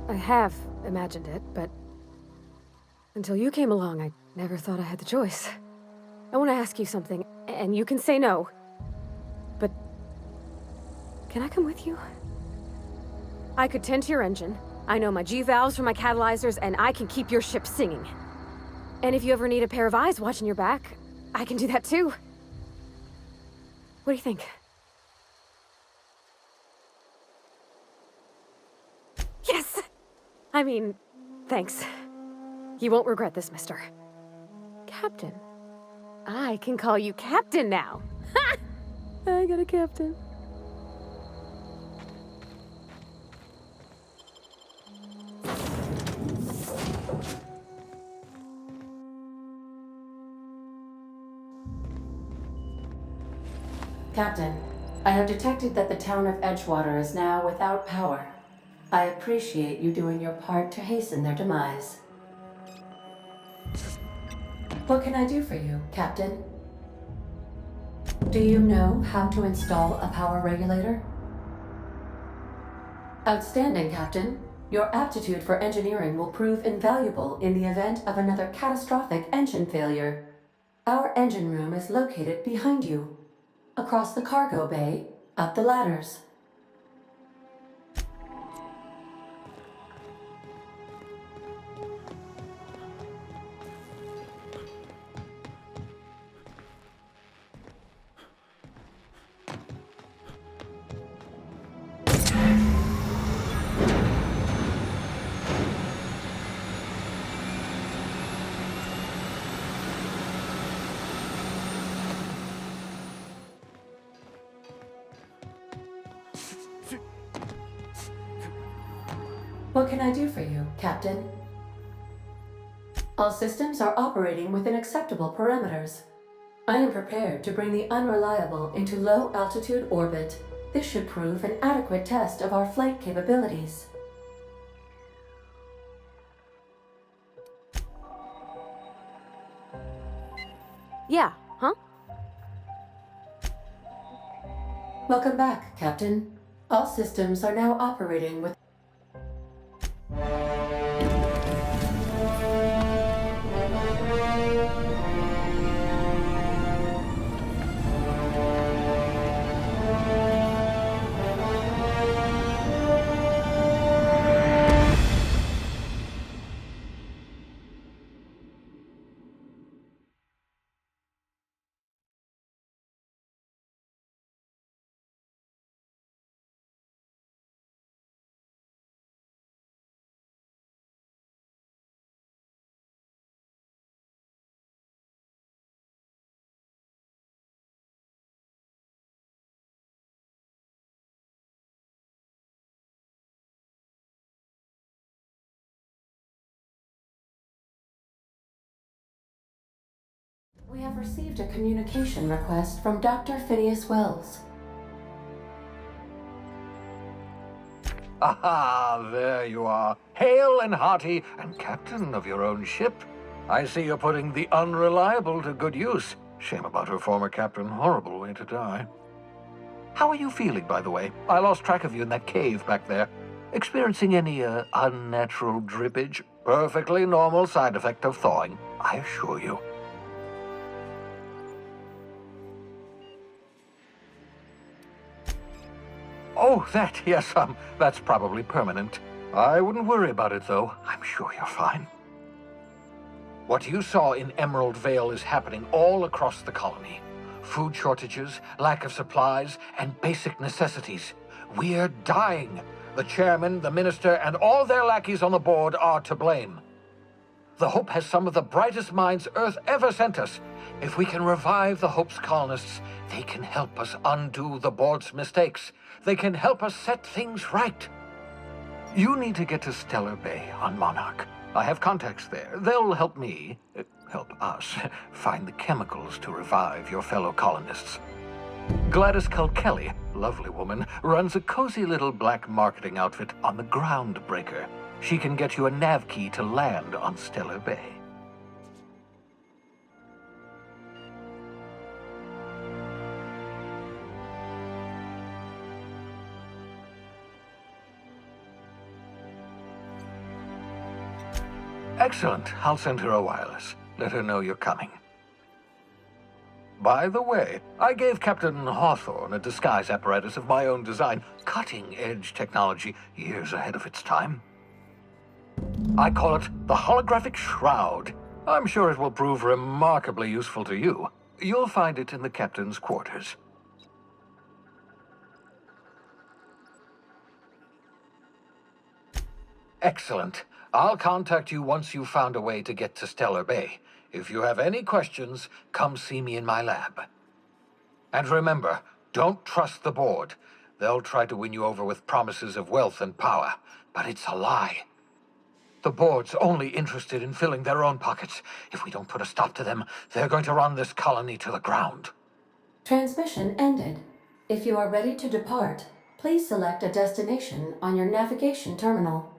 I have imagined it, but until you came along, I never thought I had the choice. I want to ask you something, and you can say no, but can I come with you? I could tend to your engine. I know my G-valves from my catalyzers, and I can keep your ship singing. And if you ever need a pair of eyes watching your back, I can do that too. What do you think? Yes! I mean, thanks. You won't regret this, mister. Captain. I can call you Captain now. Ha! I got a captain. Captain, I have detected that the town of Edgewater is now without power. I appreciate you doing your part to hasten their demise. What can I do for you, Captain? Do you know how to install a power regulator? Outstanding, Captain. Your aptitude for engineering will prove invaluable in the event of another catastrophic engine failure. Our engine room is located behind you. Across the cargo bay, up the ladders. What can I do for you, Captain? All systems are operating within acceptable parameters. I am prepared to bring the unreliable into low-altitude orbit. This should prove an adequate test of our flight capabilities. Yeah, huh? Welcome back, Captain. All systems are now operating with We have received a communication request from Dr. Phineas Wells. Aha, there you are. Hale and hearty, and captain of your own ship. I see you're putting the unreliable to good use. Shame about her former captain. Horrible way to die. How are you feeling, by the way? I lost track of you in that cave back there. Experiencing any, unnatural drippage? Perfectly normal side effect of thawing, I assure you. Oh, that, yes, that's probably permanent. I wouldn't worry about it, though. I'm sure you're fine. What you saw in Emerald Vale is happening all across the colony. Food shortages, lack of supplies, and basic necessities. We're dying. The chairman, the minister, and all their lackeys on the board are to blame. The Hope has some of the brightest minds Earth ever sent us. If we can revive the Hope's colonists, they can help us undo the board's mistakes. They can help us set things right. You need to get to Stellar Bay on Monarch. I have contacts there. They'll help me, help us, find the chemicals to revive your fellow colonists. Gladys Kelly, lovely woman, runs a cozy little black marketing outfit on the Groundbreaker. She can get you a nav key to land on Stellar Bay. Excellent. I'll send her a wireless. Let her know you're coming. By the way, I gave Captain Hawthorne a disguise apparatus of my own design, cutting-edge technology, years ahead of its time. I call it the Holographic Shroud. I'm sure it will prove remarkably useful to you. You'll find it in the captain's quarters. Excellent. I'll contact you once you've found a way to get to Stellar Bay. If you have any questions, come see me in my lab. And remember, don't trust the board. They'll try to win you over with promises of wealth and power, but it's a lie. The board's only interested in filling their own pockets. If we don't put a stop to them, they're going to run this colony to the ground. Transmission ended. If you are ready to depart, please select a destination on your navigation terminal.